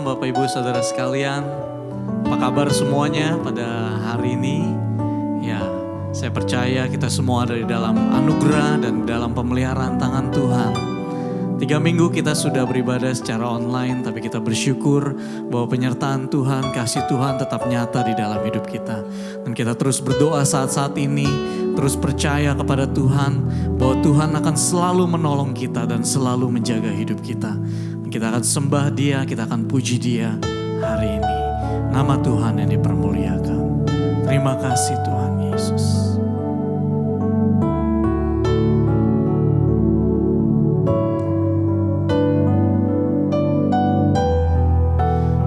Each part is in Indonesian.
Bapak Ibu Saudara sekalian, apa kabar semuanya pada hari ini? Ya, saya percaya kita semua ada di dalam anugerah dan dalam pemeliharaan tangan Tuhan. 3 minggu kita sudah beribadah secara online, tapi kita bersyukur bahwa penyertaan Tuhan, kasih Tuhan tetap nyata di dalam hidup kita. Dan kita terus berdoa saat-saat ini, terus percaya kepada Tuhan bahwa Tuhan akan selalu menolong kita dan selalu menjaga hidup kita. Kita akan sembah Dia, kita akan puji Dia hari ini. Nama Tuhan yang dipermuliakan. Terima kasih Tuhan Yesus.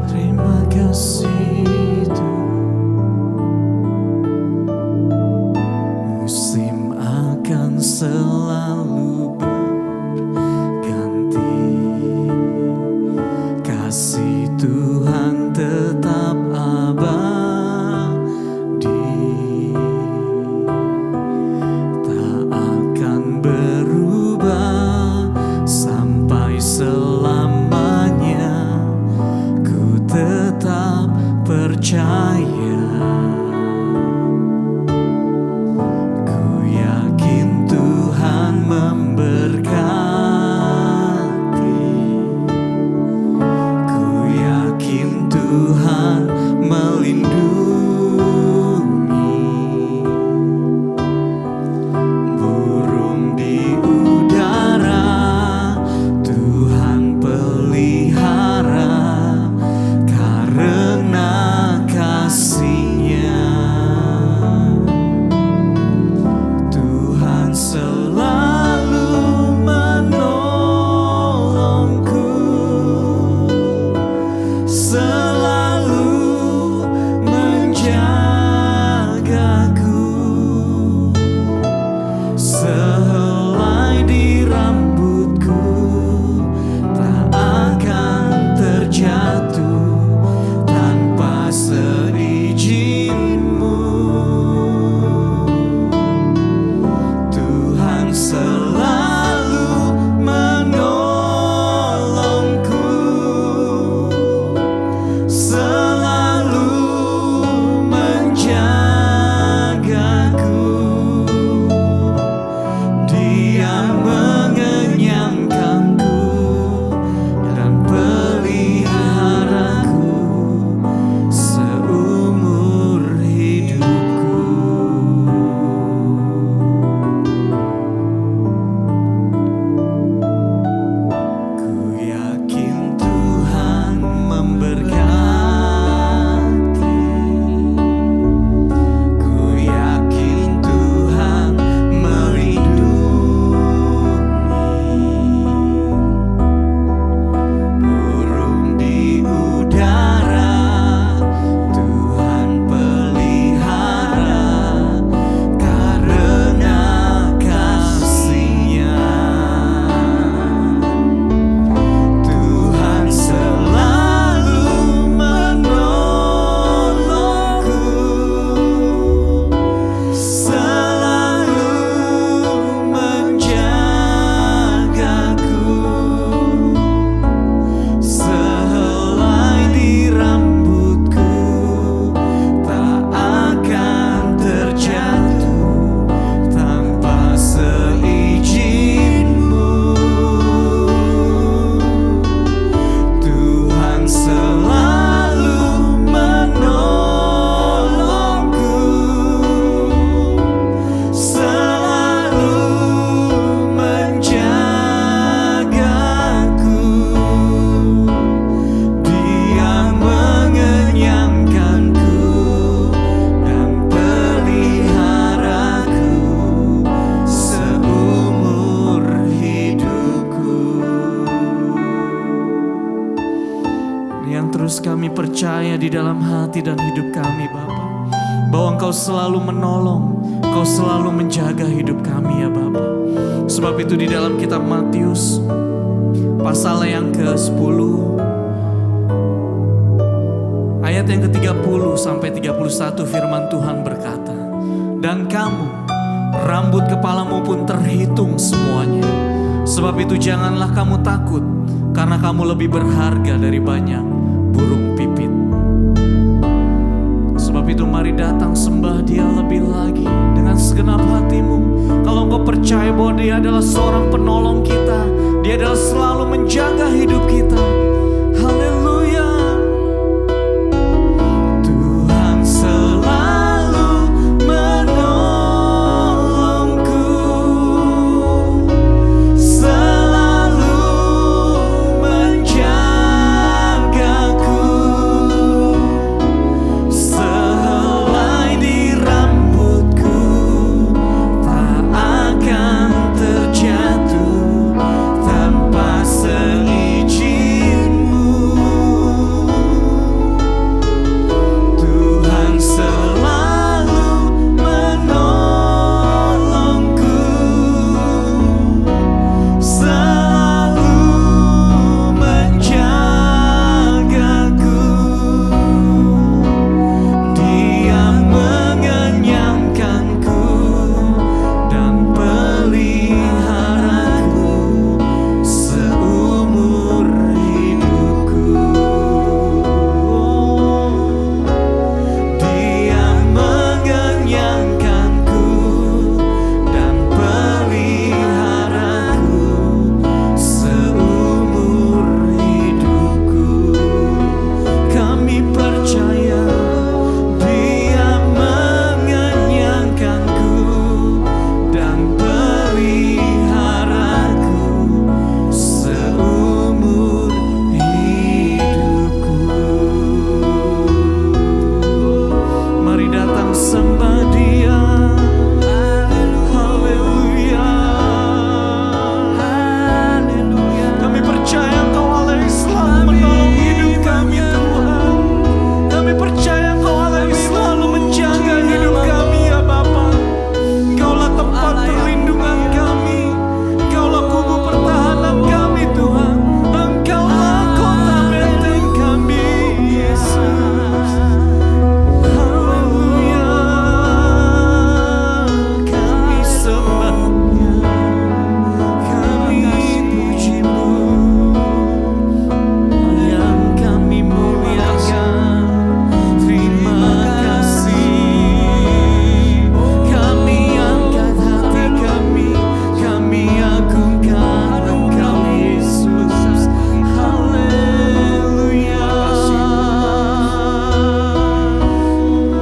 Terima kasih Tuhan. Musim akan selalu kasih Tuhan tetap abadi, tak akan berubah sampai selamanya. Ku tetap percaya, ku yakin Tuhan memberkati. Tuhan melindungi, burung di udara Tuhan pelihara karena kasih-Nya. Tuhan selalu menolongku, sehelai di rambutku tak akan terjatuh tanpa seizin-Mu. Tuhan selalu menolongku, selalu menjagaku. Dia mengenyangkanku dan peliharaku seumur hidupku. Ku yakin Tuhan memberkati, ku yakin Tuhan burung di udara Tuhan pelihara karena kasih-Nya. Tuhan selalu menolongku, selalu menjagaku. Sehelai di rambutku tak akan terjatuh tanpa seizin-Mu. Tuhan selalu menolongku, selalu menjagaku. Dia mengenyangkanku dan peliharaku seumur hidupku. Yang terus kami percaya di dalam hati dan hidup kami Bapa, bahwa Engkau selalu menolong, Engkau selalu menjaga hidup kami ya Bapa. Sebab itu di dalam kitab Matius pasal yang ke-10 ayat yang ke-30 sampai 31 firman Tuhan berkata, "Dan kamu, rambut kepalamu pun terhitung semuanya. Sebab itu janganlah kamu takut, karena kamu lebih berharga dari banyak burung pipit. Sebab itu mari datang sembah Dia lebih lagi dengan segenap hatimu. Kalau engkau percaya bahwa Dia adalah seorang penolong kita, Dia adalah selalu menjaga hidup kita. Haleluya. Tuhan selalu menolongku, selalu menjagaku. Sehelai di rambutku tak akan terjatuh tanpa seizin-Mu. Tuhan selalu menolongku, selalu menjagaku. Dia mengenyangkanku dan peliharaku seumur hidupku. Dia mengenyangkanku dan peliharaku seumur hidupku. Kami percaya Dia mengenyangkanku dan peliharaku seumur hidupku. Mari datang sembah Dia. Haleluya. Haleluya. Kami percaya Engkau Allah yang selalu menolong hidup kami, Tuhan. Kami percaya Engkau Allah yang selalu menjaga hidup kami, ya Bapa. Engkaulah tempat perlindungan kami, Engkaulah kubu pertahanan kami, Tuhan. Engkaulah kota benteng kami, Yesus. Haleluya. Kami sembah-Nya, kami puji-Mu, yang kami muliakan. Terima kasih. Kami angkat hati kami agungkan Engkau, Yesus. Haleluya.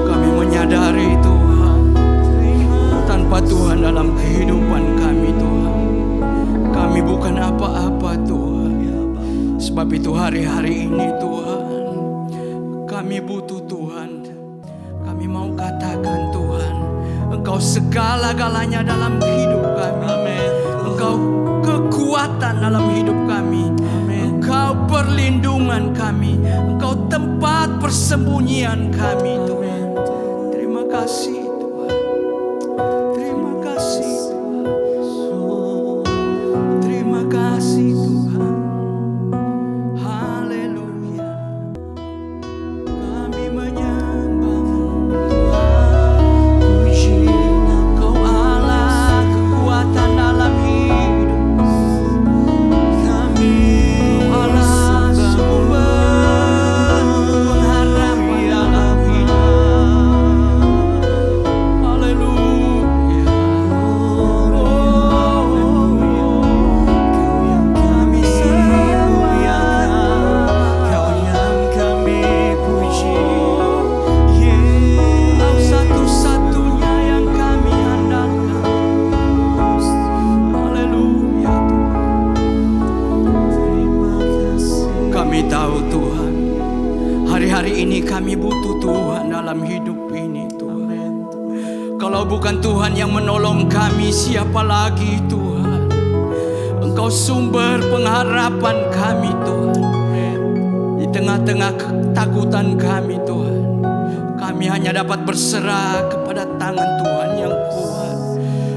Kami menyadari Tuhan, tanpa Tuhan dalam kehidupan kami Tuhan, kami bukan apa-apa Tuhan. Sebab itu hari-hari ini Tuhan, kami butuh Tuhan. Kami mau katakan Tuhan, Engkau segala-galanya dalam hidup kami. Amin. Engkau kekuatan dalam hidup kami. Engkau perlindungan kami. Engkau tempat persembunyian kami Tuhan. Terima kasih Tuhan. Terima kasih Tuhan. Terima kasih Tuhan. Haleluya. Kami menyembah-Mu Tuhan. Puji Engkau Allah, kekuatan dalam hidup kami. Allah sumber pengharapan dalam hidup. Haleluya. Kau yang kami muliakan, Kau yang kami puji. Kau satu-satunya yang kami andalkan. Haleluya. Terima kasih. Kami tahu Tuhan, hari-hari ini kami butuh Tuhan dalam hidup ini Tuhan. Kalau bukan Tuhan yang menolong kami, siapa lagi Tuhan? Engkau sumber pengharapan kami Tuhan. Di tengah-tengah ketakutan kami Tuhan, kami hanya dapat berserah kepada tangan Tuhan yang kuat.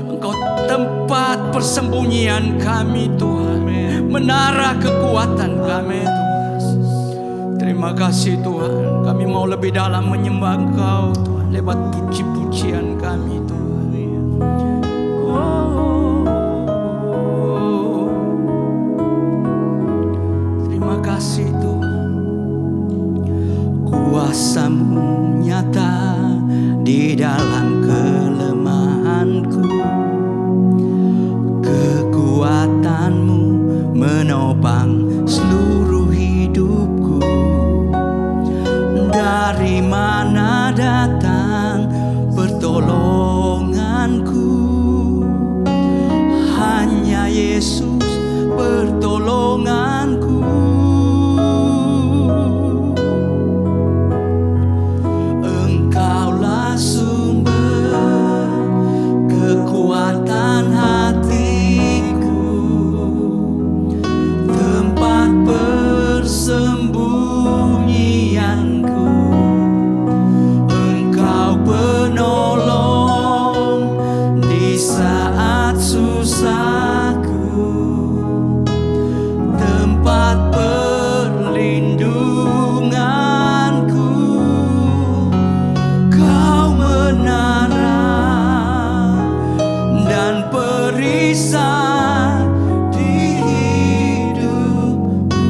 Engkau tempat persembunyian kami Tuhan, menara kekuatan kami Tuhan. Terima kasih Tuhan, kami mau lebih dalam menyembah Engkau Tuhan, lewat puji-pujian kami Tuhan. Terima kasih Tuhan. Yesus pertolonganku. Engkaulah sumber kekuatan hatiku, tempat persembunyianku. Engkau penolong di saat susahku, tempat perlindunganku. Kau menara dan perisai di hidupku.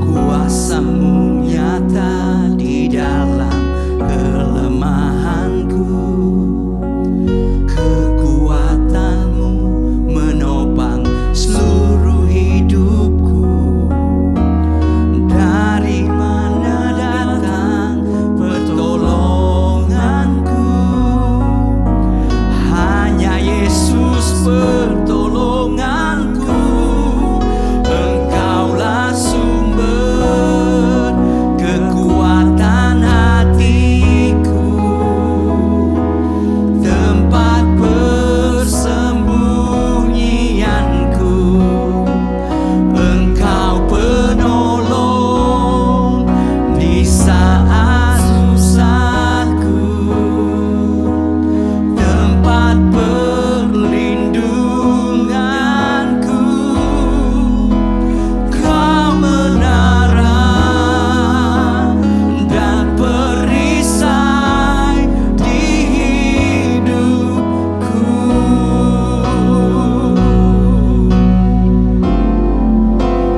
Kuasa-Mu nyata di dalam kelemahanku, kekuatan-Mu menopang seluruh hidupku. Dari mana datang pertolonganku? Hanya Yesus pertolonganku. Engkaulah sumber kekuatan hatiku, tempat persembunyianku. Engkau penolong di saat susahku, tempat perlindunganku. Kau menara dan perisai di hidupku.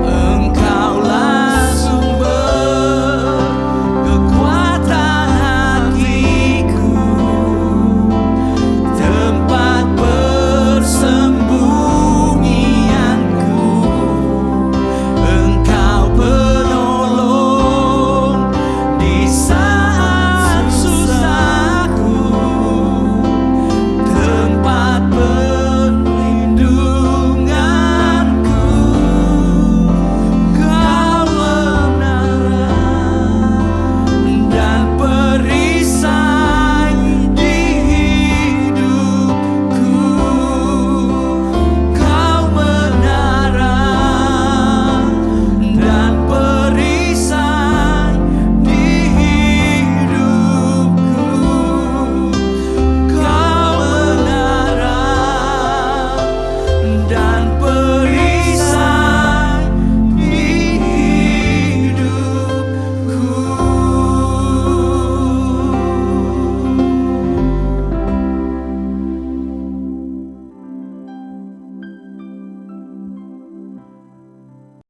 Engkaulah sumber kekuatan hatiku, tempat persembunyianku. Engkau penolong di saat susahku, tempat perlindunganku. Kau menara dan perisai di hidupku. Kau menara dan perisai di hidupku. Kau menara dan perisai di hidupku.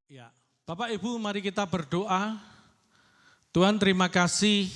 Ya, Bapak Ibu, mari kita berdoa. Tuhan, terima kasih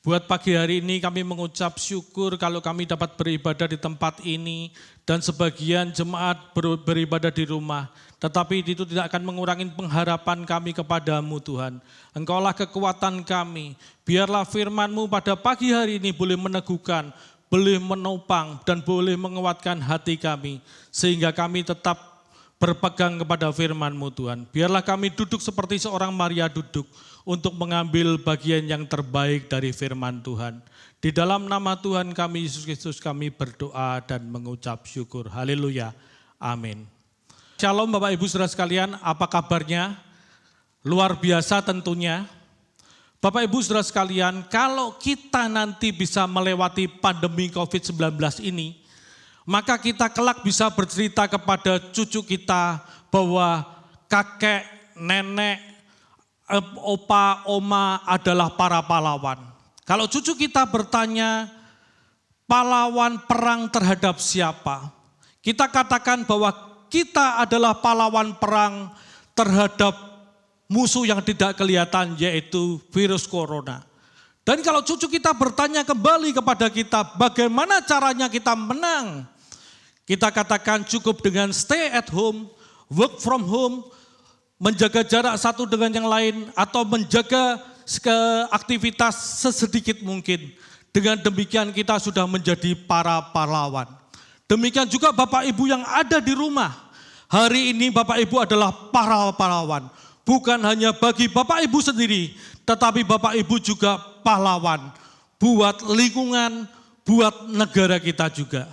buat pagi hari ini. Kami mengucap syukur kalau kami dapat beribadah di tempat ini dan sebagian jemaat beribadah di rumah. Tetapi itu tidak akan mengurangi pengharapan kami kepadamu Tuhan. Engkaulah kekuatan kami. Biarlah firman-Mu pada pagi hari ini boleh meneguhkan, boleh menopang dan boleh menguatkan hati kami. Sehingga kami tetap berpegang kepada firman-Mu Tuhan. Biarlah kami duduk seperti seorang Maria duduk untuk mengambil bagian yang terbaik dari firman Tuhan. Di dalam nama Tuhan kami Yesus Kristus kami berdoa dan mengucap syukur. Haleluya. Amin. Shalom Bapak Ibu Saudara sekalian, apa kabarnya? Luar biasa tentunya. Bapak Ibu Saudara sekalian, kalau kita nanti bisa melewati pandemi COVID-19 ini, maka kita kelak bisa bercerita kepada cucu kita bahwa kakek, nenek, opa, oma adalah para pahlawan. Kalau cucu kita bertanya, pahlawan perang terhadap siapa? Kita katakan bahwa kita adalah pahlawan perang terhadap musuh yang tidak kelihatan, yaitu virus corona. Dan kalau cucu kita bertanya kembali kepada kita, bagaimana caranya kita menang? Kita katakan cukup dengan stay at home, work from home, menjaga jarak satu dengan yang lain, atau menjaga aktivitas sesedikit mungkin. Dengan demikian kita sudah menjadi para pahlawan. Demikian juga Bapak Ibu yang ada di rumah. Hari ini Bapak Ibu adalah para pahlawan. Bukan hanya bagi Bapak Ibu sendiri, tetapi Bapak Ibu juga pahlawan. Buat lingkungan, buat negara kita juga.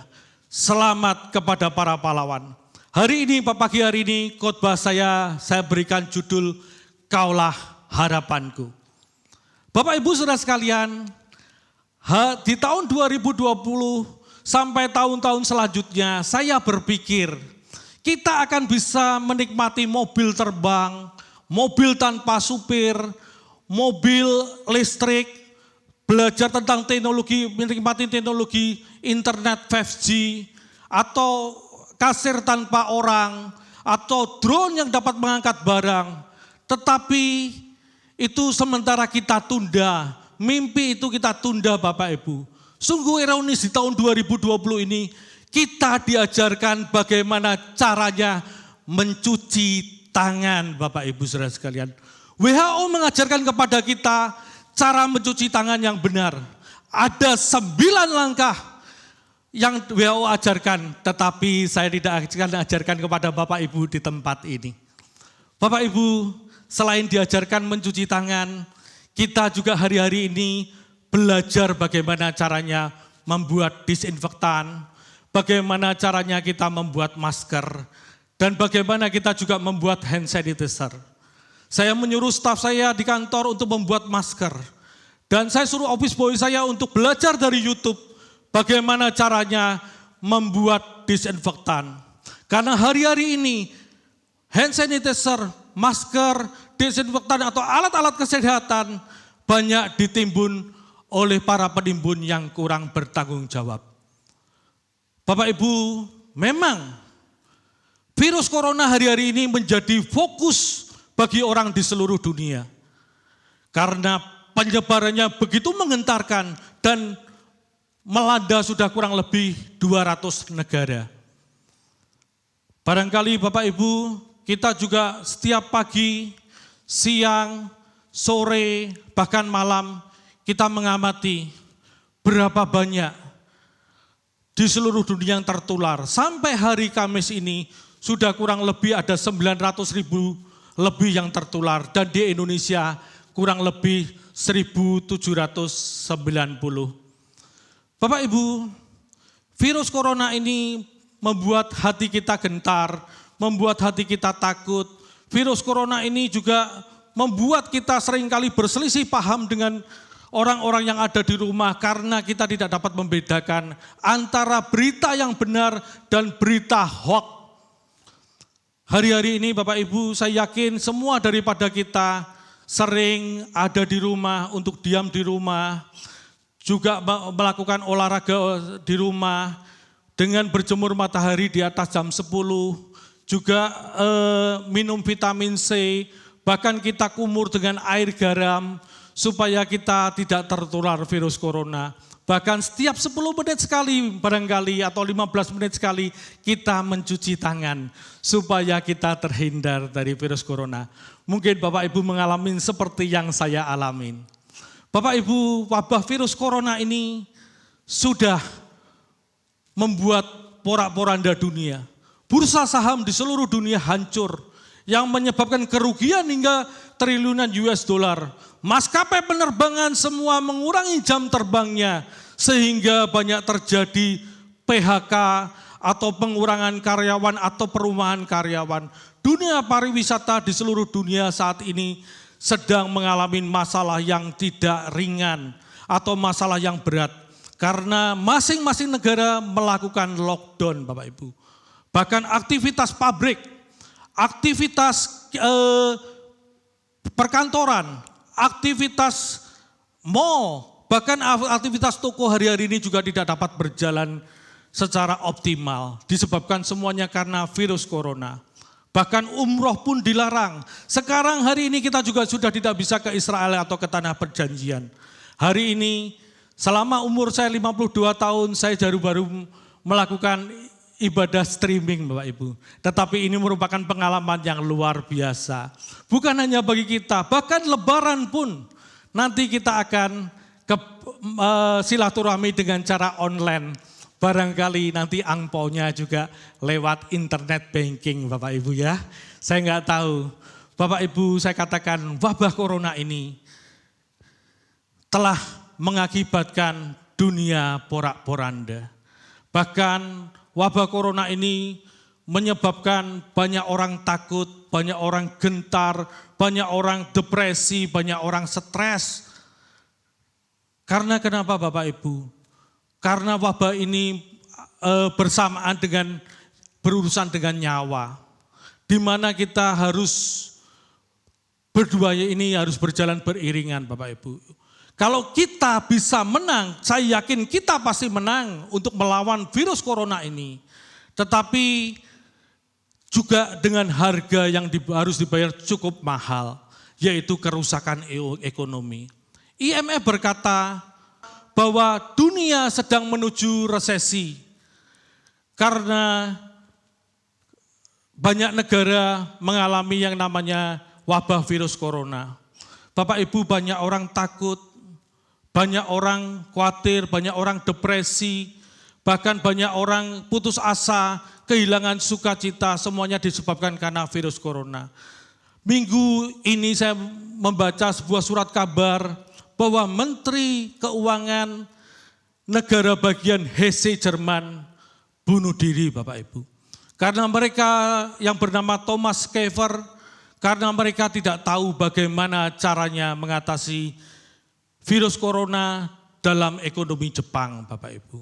Selamat kepada para pahlawan. Hari ini, pagi hari ini, khotbah saya berikan judul Kaulah Harapanku. Bapak Ibu saudara sekalian, di tahun 2020 sampai tahun-tahun selanjutnya, saya berpikir kita akan bisa menikmati mobil terbang, mobil tanpa supir, mobil listrik, belajar tentang teknologi, menikmati teknologi internet 5G, atau kasir tanpa orang, atau drone yang dapat mengangkat barang. Tetapi itu sementara kita tunda, mimpi itu kita tunda Bapak Ibu. Sungguh ironis di tahun 2020 ini kita diajarkan bagaimana caranya mencuci tangan Bapak Ibu saudara sekalian. WHO mengajarkan kepada kita cara mencuci tangan yang benar. Ada 9 langkah yang WHO ajarkan, tetapi saya tidak akan ajarkan kepada Bapak Ibu di tempat ini. Bapak Ibu, selain diajarkan mencuci tangan, kita juga hari-hari ini belajar bagaimana caranya membuat disinfektan, bagaimana caranya kita membuat masker, dan bagaimana kita juga membuat hand sanitizer. Saya menyuruh staf saya di kantor untuk membuat masker. Dan saya suruh office boy saya untuk belajar dari YouTube bagaimana caranya membuat disinfektan. Karena hari-hari ini hand sanitizer, masker, disinfektan atau alat-alat kesehatan banyak ditimbun oleh para penimbun yang kurang bertanggung jawab. Bapak Ibu, memang virus corona hari-hari ini menjadi fokus bagi orang di seluruh dunia. Karena penyebarannya begitu mengentarkan dan melanda sudah kurang lebih 200 negara. Barangkali Bapak Ibu, kita juga setiap pagi, siang, sore, bahkan malam, kita mengamati berapa banyak di seluruh dunia yang tertular. Sampai hari Kamis ini sudah kurang lebih ada 900.000 lebih yang tertular. Dan di Indonesia kurang lebih 1.790. Bapak Ibu, virus corona ini membuat hati kita gentar, membuat hati kita takut. Virus corona ini juga membuat kita seringkali berselisih paham dengan orang-orang yang ada di rumah karena kita tidak dapat membedakan antara berita yang benar dan berita hoax. Hari-hari ini Bapak Ibu, saya yakin semua daripada kita sering ada di rumah, untuk diam di rumah, juga melakukan olahraga di rumah, dengan berjemur matahari di atas jam 10, juga minum vitamin C, bahkan kita kumur dengan air garam, supaya kita tidak tertular virus corona. Bahkan setiap 10 menit sekali barangkali atau 15 menit sekali kita mencuci tangan supaya kita terhindar dari virus corona. Mungkin Bapak Ibu mengalami seperti yang saya alamin. Bapak Ibu, wabah virus corona ini sudah membuat porak-poranda dunia. Bursa saham di seluruh dunia hancur yang menyebabkan kerugian hingga triliunan US dollar. Maskapai penerbangan semua mengurangi jam terbangnya sehingga banyak terjadi PHK atau pengurangan karyawan atau perumahan karyawan. Dunia pariwisata di seluruh dunia saat ini sedang mengalami masalah yang tidak ringan atau masalah yang berat karena masing-masing negara melakukan lockdown Bapak Ibu. Bahkan aktivitas pabrik, aktivitas perkantoran, aktivitas mall, bahkan aktivitas toko hari-hari ini juga tidak dapat berjalan secara optimal. Disebabkan semuanya karena virus corona. Bahkan umroh pun dilarang. Sekarang hari ini kita juga sudah tidak bisa ke Israel atau ke tanah perjanjian. Hari ini selama umur saya 52 tahun saya baru melakukan ibadah streaming Bapak Ibu. Tetapi ini merupakan pengalaman yang luar biasa. Bukan hanya bagi kita, bahkan lebaran pun nanti kita akan silaturahmi dengan cara online. Barangkali nanti angpaunya juga lewat internet banking Bapak Ibu ya. Saya nggak tahu. Bapak Ibu, saya katakan wabah corona ini telah mengakibatkan dunia porak-poranda. Bahkan wabah corona ini menyebabkan banyak orang takut, banyak orang gentar, banyak orang depresi, banyak orang stres. Karena kenapa Bapak Ibu? Karena wabah ini bersamaan dengan berurusan dengan nyawa. Di mana kita harus berdua ini harus berjalan beriringan Bapak Ibu. Kalau kita bisa menang, saya yakin kita pasti menang untuk melawan virus corona ini. Tetapi juga dengan harga yang harus dibayar cukup mahal, yaitu kerusakan ekonomi. IMF berkata bahwa dunia sedang menuju resesi karena banyak negara mengalami yang namanya wabah virus corona. Bapak Ibu, banyak orang takut, banyak orang khawatir, banyak orang depresi, bahkan banyak orang putus asa, kehilangan sukacita, semuanya disebabkan karena virus corona. Minggu ini saya membaca sebuah surat kabar bahwa Menteri Keuangan negara bagian Hesse Jerman bunuh diri Bapak Ibu. Karena mereka yang bernama Thomas Kever, karena mereka tidak tahu bagaimana caranya mengatasi virus corona dalam ekonomi Jepang Bapak Ibu.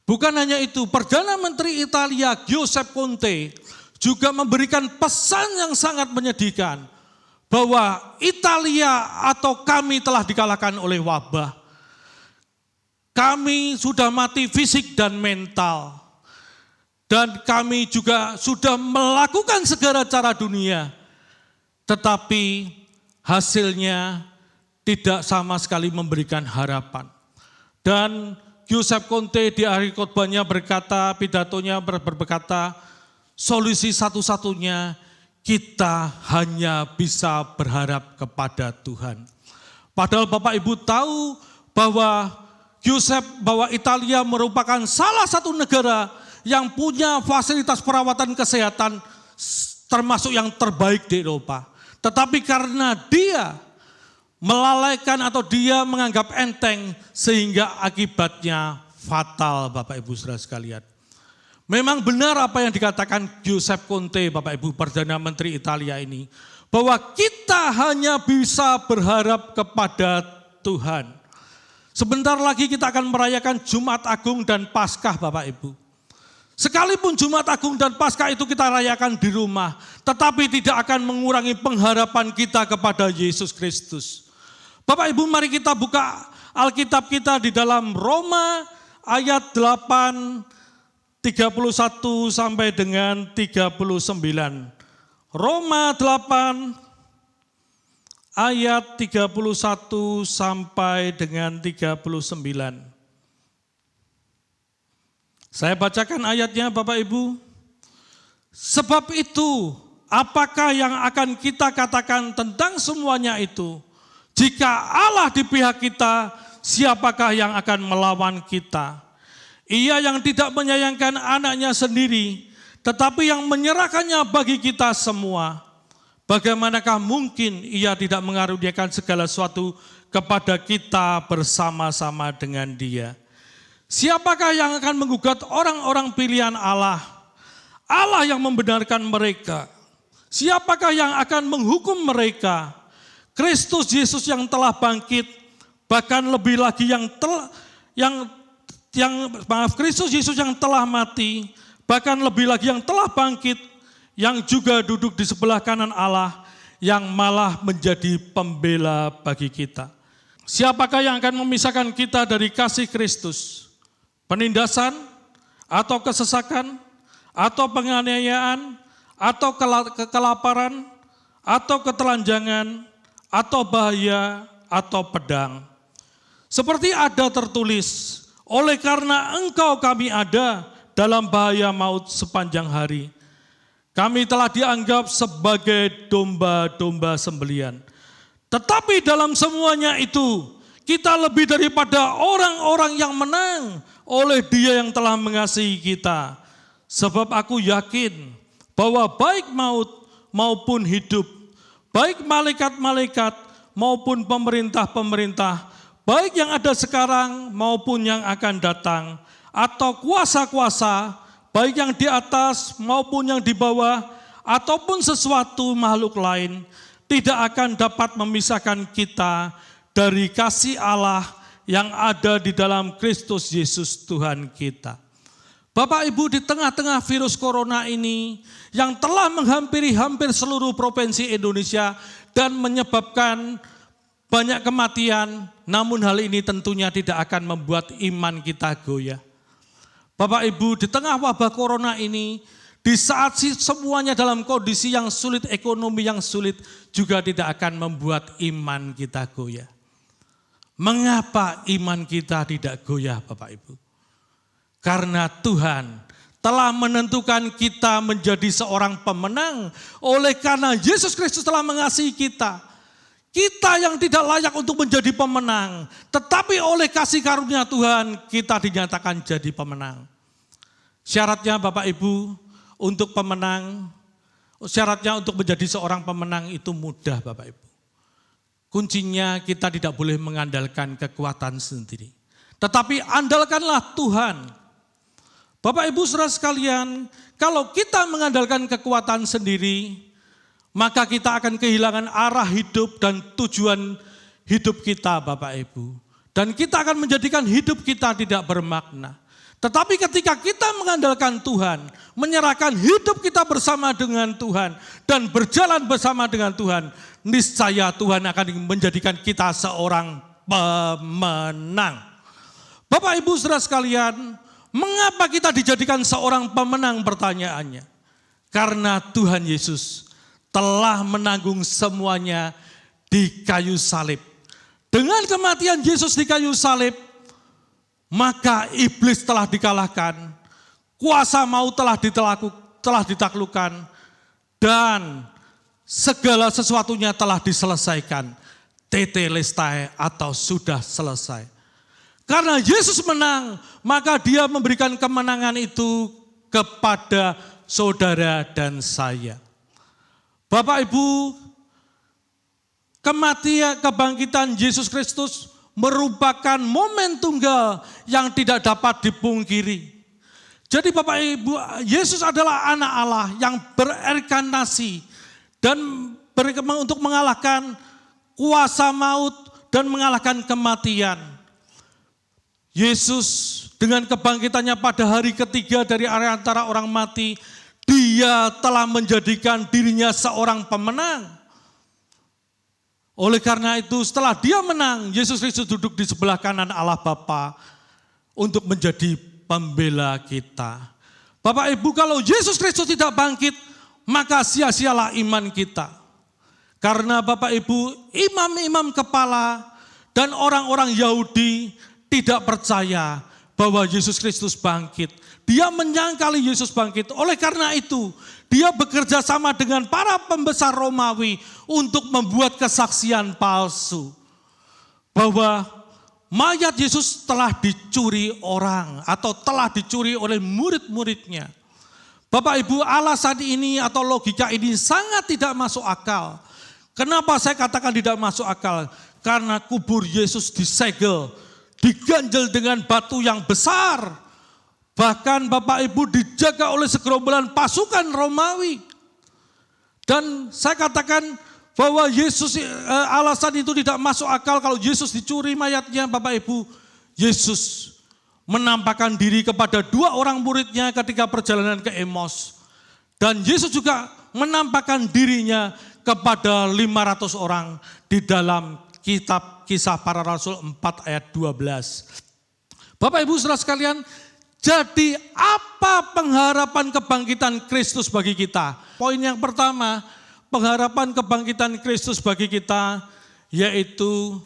Bukan hanya itu, Perdana Menteri Italia Giuseppe Conte juga memberikan pesan yang sangat menyedihkan bahwa Italia atau kami telah dikalahkan oleh wabah. Kami sudah mati fisik dan mental. Dan kami juga sudah melakukan segala cara dunia. Tetapi hasilnya tidak sama sekali memberikan harapan. Dan Giuseppe Conte di akhir khotbahnya berkata, pidatonya berkata, solusi satu-satunya kita hanya bisa berharap kepada Tuhan. Padahal Bapak Ibu tahu bahwa bahwa Italia merupakan salah satu negara yang punya fasilitas perawatan kesehatan termasuk yang terbaik di Eropa. Tetapi karena dia melalaikan atau dia menganggap enteng sehingga akibatnya fatal Bapak Ibu Saudara sekalian. Memang benar apa yang dikatakan Giuseppe Conte Bapak Ibu Perdana Menteri Italia ini. Bahwa kita hanya bisa berharap kepada Tuhan. Sebentar lagi kita akan merayakan Jumat Agung dan Paskah Bapak Ibu. Sekalipun Jumat Agung dan Paskah itu kita rayakan di rumah. Tetapi tidak akan mengurangi pengharapan kita kepada Yesus Kristus. Bapak Ibu mari kita buka Alkitab kita di dalam Roma ayat 8, 31 sampai dengan 39. Roma 8 ayat 31 sampai dengan 39. Saya bacakan ayatnya Bapak Ibu. Sebab itu, apakah yang akan kita katakan tentang semuanya itu? Jika Allah di pihak kita, siapakah yang akan melawan kita? Ia yang tidak menyayangkan anaknya sendiri, tetapi yang menyerahkannya bagi kita semua. Bagaimanakah mungkin ia tidak mengaruniakan segala sesuatu kepada kita bersama-sama dengan dia? Siapakah yang akan menggugat orang-orang pilihan Allah? Allah yang membenarkan mereka. Siapakah yang akan menghukum mereka? Kristus Yesus yang telah bangkit, bahkan lebih lagi Kristus Yesus yang telah mati, bahkan lebih lagi yang telah bangkit, yang juga duduk di sebelah kanan Allah, yang malah menjadi pembela bagi kita. Siapakah yang akan memisahkan kita dari kasih Kristus? Penindasan, atau kesesakan, atau penganiayaan, atau kelaparan, atau ketelanjangan, atau bahaya, atau pedang. Seperti ada tertulis, oleh karena engkau kami ada dalam bahaya maut sepanjang hari. Kami telah dianggap sebagai domba-domba sembelian. Tetapi dalam semuanya itu, kita lebih daripada orang-orang yang menang oleh Dia yang telah mengasihi kita. Sebab aku yakin bahwa baik maut maupun hidup, baik malaikat-malaikat maupun pemerintah-pemerintah, baik yang ada sekarang maupun yang akan datang, atau kuasa-kuasa, baik yang di atas maupun yang di bawah, ataupun sesuatu makhluk lain, tidak akan dapat memisahkan kita dari kasih Allah yang ada di dalam Kristus Yesus Tuhan kita. Bapak Ibu, di tengah-tengah virus corona ini yang telah menghampiri hampir seluruh provinsi Indonesia dan menyebabkan banyak kematian, namun hal ini tentunya tidak akan membuat iman kita goyah. Bapak Ibu, di tengah wabah corona ini, di saat semuanya dalam kondisi yang sulit, ekonomi yang sulit, juga tidak akan membuat iman kita goyah. Mengapa iman kita tidak goyah, Bapak Ibu? Karena Tuhan telah menentukan kita menjadi seorang pemenang. Oleh karena Yesus Kristus telah mengasihi kita. Kita yang tidak layak untuk menjadi pemenang, tetapi oleh kasih karunia Tuhan kita dinyatakan jadi pemenang. Syaratnya Bapak Ibu untuk pemenang, syaratnya untuk menjadi seorang pemenang itu mudah Bapak Ibu. Kuncinya kita tidak boleh mengandalkan kekuatan sendiri, tetapi andalkanlah Tuhan. Bapak Ibu saudara sekalian, kalau kita mengandalkan kekuatan sendiri, maka kita akan kehilangan arah hidup dan tujuan hidup kita Bapak Ibu. Dan kita akan menjadikan hidup kita tidak bermakna. Tetapi ketika kita mengandalkan Tuhan, menyerahkan hidup kita bersama dengan Tuhan, dan berjalan bersama dengan Tuhan, niscaya Tuhan akan menjadikan kita seorang pemenang. Bapak Ibu saudara sekalian, mengapa kita dijadikan seorang pemenang pertanyaannya? Karena Tuhan Yesus telah menanggung semuanya di kayu salib. Dengan kematian Yesus di kayu salib, maka iblis telah dikalahkan, kuasa maut telah ditaklukkan, dan segala sesuatunya telah diselesaikan. Tetelestai atau sudah selesai. Karena Yesus menang, maka Dia memberikan kemenangan itu kepada saudara dan saya. Bapak Ibu, kematian kebangkitan Yesus Kristus merupakan momen tunggal yang tidak dapat dipungkiri. Jadi Bapak Ibu, Yesus adalah anak Allah yang berinkarnasi dan untuk mengalahkan kuasa maut dan mengalahkan kematian. Yesus dengan kebangkitannya pada hari ketiga dari antara orang mati, Dia telah menjadikan dirinya seorang pemenang. Oleh karena itu setelah Dia menang, Yesus Kristus duduk di sebelah kanan Allah Bapa untuk menjadi pembela kita. Bapak Ibu, kalau Yesus Kristus tidak bangkit, maka sia-sialah iman kita. Karena Bapak Ibu, imam-imam kepala dan orang-orang Yahudi tidak percaya bahwa Yesus Kristus bangkit. Dia menyangkali Yesus bangkit. Oleh karena itu, Dia bekerja sama dengan para pembesar Romawi untuk membuat kesaksian palsu. Bahwa mayat Yesus telah dicuri orang atau telah dicuri oleh murid-muridnya. Bapak Ibu, alasan ini atau logika ini sangat tidak masuk akal. Kenapa saya katakan tidak masuk akal? Karena kubur Yesus disegel, diganjel dengan batu yang besar. Bahkan Bapak Ibu dijaga oleh segerombolan pasukan Romawi. Dan saya katakan bahwa Yesus, alasan itu tidak masuk akal kalau Yesus dicuri mayatnya Bapak Ibu. Yesus menampakkan diri kepada 2 orang muridnya ketika perjalanan ke Emmaus. Dan Yesus juga menampakkan dirinya kepada 500 orang di dalam kitab Kisah Para Rasul 4 ayat 12. Bapak Ibu saudara sekalian, jadi apa pengharapan kebangkitan Kristus bagi kita? Poin yang pertama, pengharapan kebangkitan Kristus bagi kita yaitu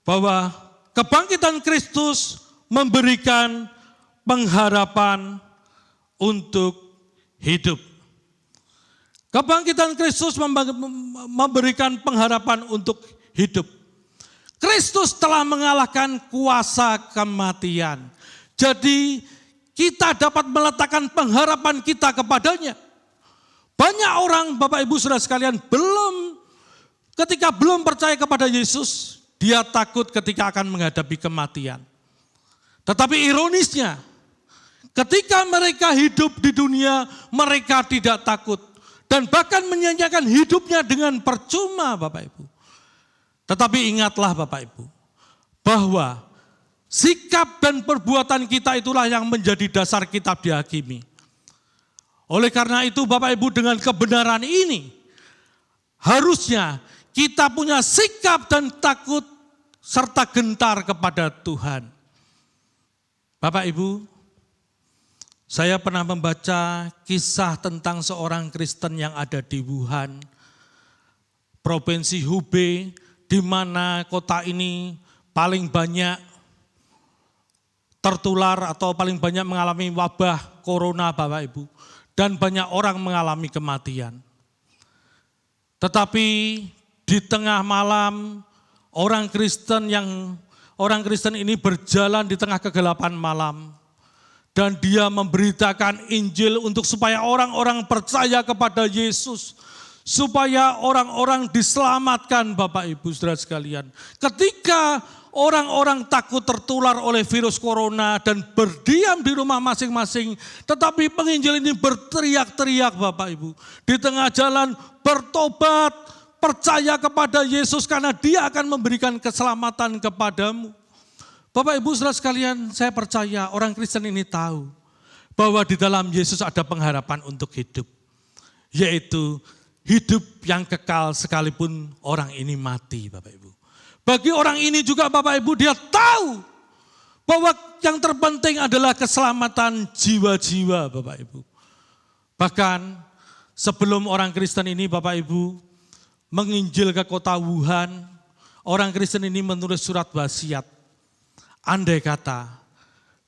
bahwa kebangkitan Kristus memberikan pengharapan untuk hidup. Kebangkitan Kristus memberikan pengharapan untuk hidup. Kristus telah mengalahkan kuasa kematian. Jadi kita dapat meletakkan pengharapan kita kepadanya. Banyak orang Bapak Ibu Saudara sekalian ketika belum percaya kepada Yesus, dia takut ketika akan menghadapi kematian. Tetapi ironisnya, ketika mereka hidup di dunia, mereka tidak takut. Dan bahkan menyanyikan hidupnya dengan percuma Bapak Ibu. Tetapi ingatlah Bapak Ibu, bahwa sikap dan perbuatan kita itulah yang menjadi dasar kita dihakimi. Oleh karena itu Bapak Ibu, dengan kebenaran ini, harusnya kita punya sikap dan takut serta gentar kepada Tuhan. Bapak Ibu, saya pernah membaca kisah tentang seorang Kristen yang ada di Wuhan, Provinsi Hubei, di mana kota ini paling banyak tertular atau paling banyak mengalami wabah corona Bapak Ibu. Dan banyak orang mengalami kematian. Tetapi di tengah malam orang Kristen ini berjalan di tengah kegelapan malam. Dan dia memberitakan Injil untuk supaya orang-orang percaya kepada Yesus. Supaya orang-orang diselamatkan Bapak Ibu Saudara sekalian. Ketika orang-orang takut tertular oleh virus corona dan berdiam di rumah masing-masing. Tetapi penginjil ini berteriak-teriak Bapak Ibu. Di tengah jalan bertobat, percaya kepada Yesus karena dia akan memberikan keselamatan kepadamu. Bapak Ibu Saudara sekalian, saya percaya orang Kristen ini tahu bahwa di dalam Yesus ada pengharapan untuk hidup. Yaitu hidup yang kekal sekalipun orang ini mati Bapak Ibu. Bagi orang ini juga Bapak Ibu, dia tahu bahwa yang terpenting adalah keselamatan jiwa-jiwa Bapak Ibu. Bahkan sebelum orang Kristen ini Bapak Ibu menginjil ke kota Wuhan, orang Kristen ini menulis surat wasiat. Andai kata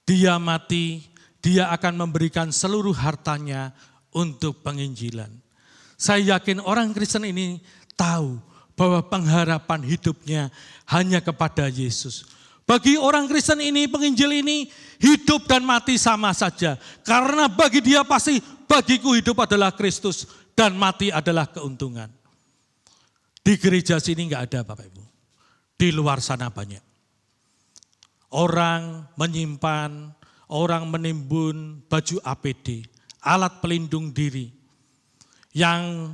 dia mati, dia akan memberikan seluruh hartanya untuk penginjilan. Saya yakin orang Kristen ini tahu bahwa pengharapan hidupnya hanya kepada Yesus. Bagi orang Kristen ini, penginjil ini, hidup dan mati sama saja. Karena bagi dia pasti, bagiku hidup adalah Kristus dan mati adalah keuntungan. Di gereja sini enggak ada Bapak Ibu. Di luar sana banyak. Orang menyimpan, orang menimbun baju APD, alat pelindung diri, yang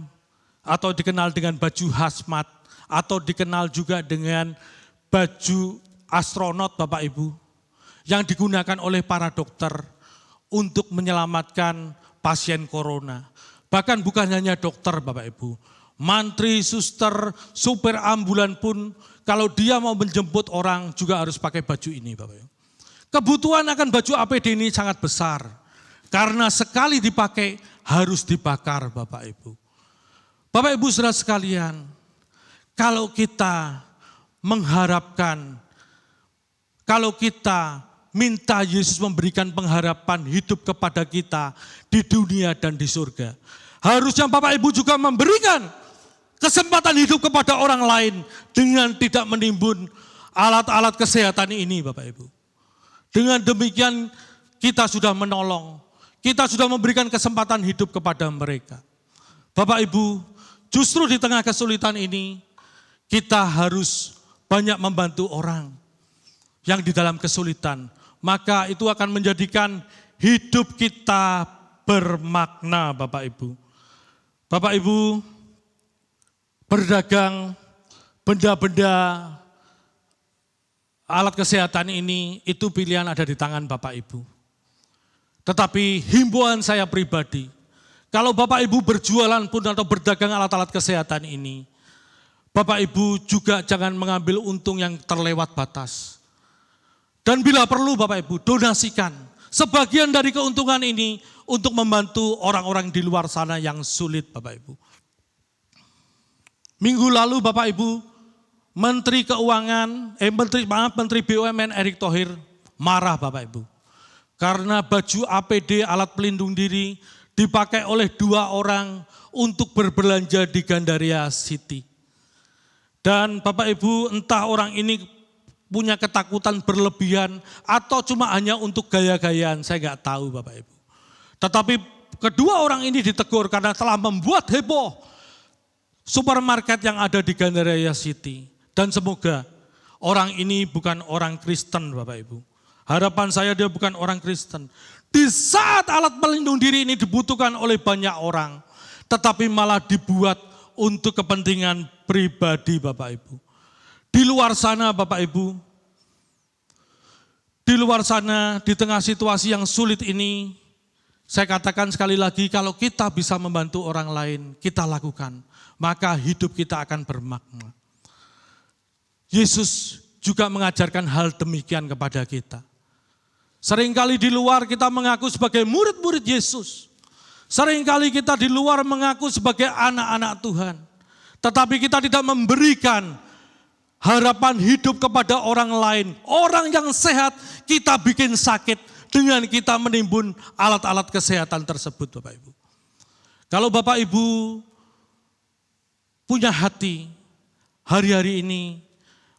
atau dikenal dengan baju hazmat, atau dikenal juga dengan baju astronot Bapak Ibu, yang digunakan oleh para dokter untuk menyelamatkan pasien corona. Bahkan bukan hanya dokter Bapak Ibu, mantri, suster, supir ambulan pun kalau dia mau menjemput orang juga harus pakai baju ini Bapak Ibu. Kebutuhan akan baju APD ini sangat besar, karena sekali dipakai harus dibakar Bapak Ibu. Bapak Ibu Saudara sekalian, kalau kita mengharapkan, kalau kita minta Yesus memberikan pengharapan hidup kepada kita di dunia dan di surga, harusnya Bapak Ibu juga memberikan kesempatan hidup kepada orang lain dengan tidak menimbun alat-alat kesehatan ini Bapak Ibu. Dengan demikian kita sudah menolong, kita sudah memberikan kesempatan hidup kepada mereka. Bapak Ibu, justru di tengah kesulitan ini, kita harus banyak membantu orang yang di dalam kesulitan. Maka itu akan menjadikan hidup kita bermakna Bapak Ibu. Bapak Ibu, berdagang benda-benda alat kesehatan ini, itu pilihan ada di tangan Bapak Ibu. Tetapi himbauan saya pribadi, kalau Bapak Ibu berjualan pun atau berdagang alat-alat kesehatan ini, Bapak Ibu juga jangan mengambil untung yang terlewat batas. Dan bila perlu Bapak Ibu donasikan sebagian dari keuntungan ini untuk membantu orang-orang di luar sana yang sulit Bapak Ibu. Minggu lalu Bapak Ibu, Menteri BUMN Erick Thohir marah Bapak Ibu. Karena baju APD alat pelindung diri dipakai oleh 2 orang untuk berbelanja di Gandaria City. Dan Bapak Ibu, entah orang ini punya ketakutan berlebihan atau cuma hanya untuk gaya-gayaan, saya nggak tahu Bapak Ibu. Tetapi kedua orang ini ditegur karena telah membuat heboh supermarket yang ada di Gandaria City. Dan semoga orang ini bukan orang Kristen Bapak Ibu. Harapan saya dia bukan orang Kristen. Di saat alat pelindung diri ini dibutuhkan oleh banyak orang, tetapi malah dibuat untuk kepentingan pribadi Bapak Ibu. Di luar sana Bapak Ibu, di luar sana di tengah situasi yang sulit ini, saya katakan sekali lagi, kalau kita bisa membantu orang lain, kita lakukan, maka hidup kita akan bermakna. Yesus juga mengajarkan hal demikian kepada kita. Seringkali di luar kita mengaku sebagai murid-murid Yesus. Seringkali kita di luar mengaku sebagai anak-anak Tuhan. Tetapi kita tidak memberikan harapan hidup kepada orang lain. Orang yang sehat kita bikin sakit dengan kita menimbun alat-alat kesehatan tersebut Bapak Ibu. Kalau Bapak Ibu punya hati hari-hari ini,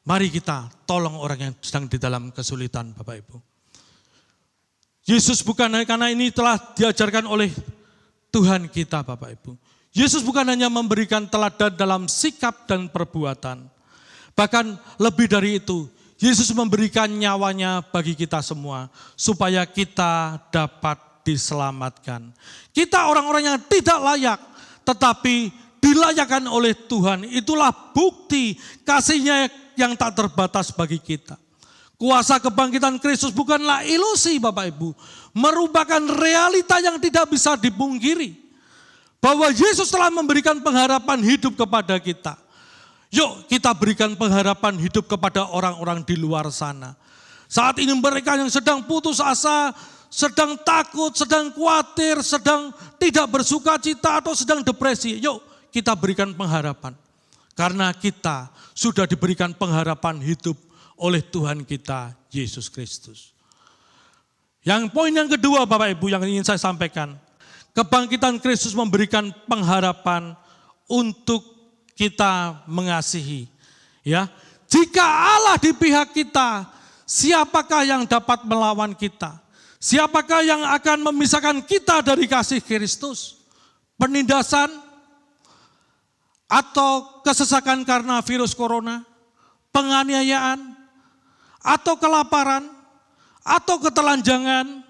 mari kita tolong orang yang sedang di dalam kesulitan Bapak Ibu. Yesus bukan karena ini telah diajarkan oleh Tuhan kita Bapak Ibu. Yesus bukan hanya memberikan teladan dalam sikap dan perbuatan. Bahkan lebih dari itu, Yesus memberikan nyawanya bagi kita semua supaya kita dapat diselamatkan. Kita orang-orang yang tidak layak tetapi dilayakkan oleh Tuhan. Itulah bukti kasih-Nya yang tak terbatas bagi kita. Kuasa kebangkitan Kristus bukanlah ilusi Bapak Ibu, merupakan realita yang tidak bisa dipungkiri. Bahwa Yesus telah memberikan pengharapan hidup kepada kita. Yuk kita berikan pengharapan hidup kepada orang-orang di luar sana. Saat ini mereka yang sedang putus asa, sedang takut, sedang khawatir, sedang tidak bersuka cita atau sedang depresi. Yuk kita berikan pengharapan. Karena kita sudah diberikan pengharapan hidup oleh Tuhan kita Yesus Kristus. Yang poin yang kedua Bapak Ibu yang ingin saya sampaikan. Kebangkitan Kristus memberikan pengharapan untuk kita mengasihi. Ya, jika Allah di pihak kita, siapakah yang dapat melawan kita? Siapakah yang akan memisahkan kita dari kasih Kristus? Penindasan atau kesesakan karena virus corona, penganiayaan, atau kelaparan, atau ketelanjangan,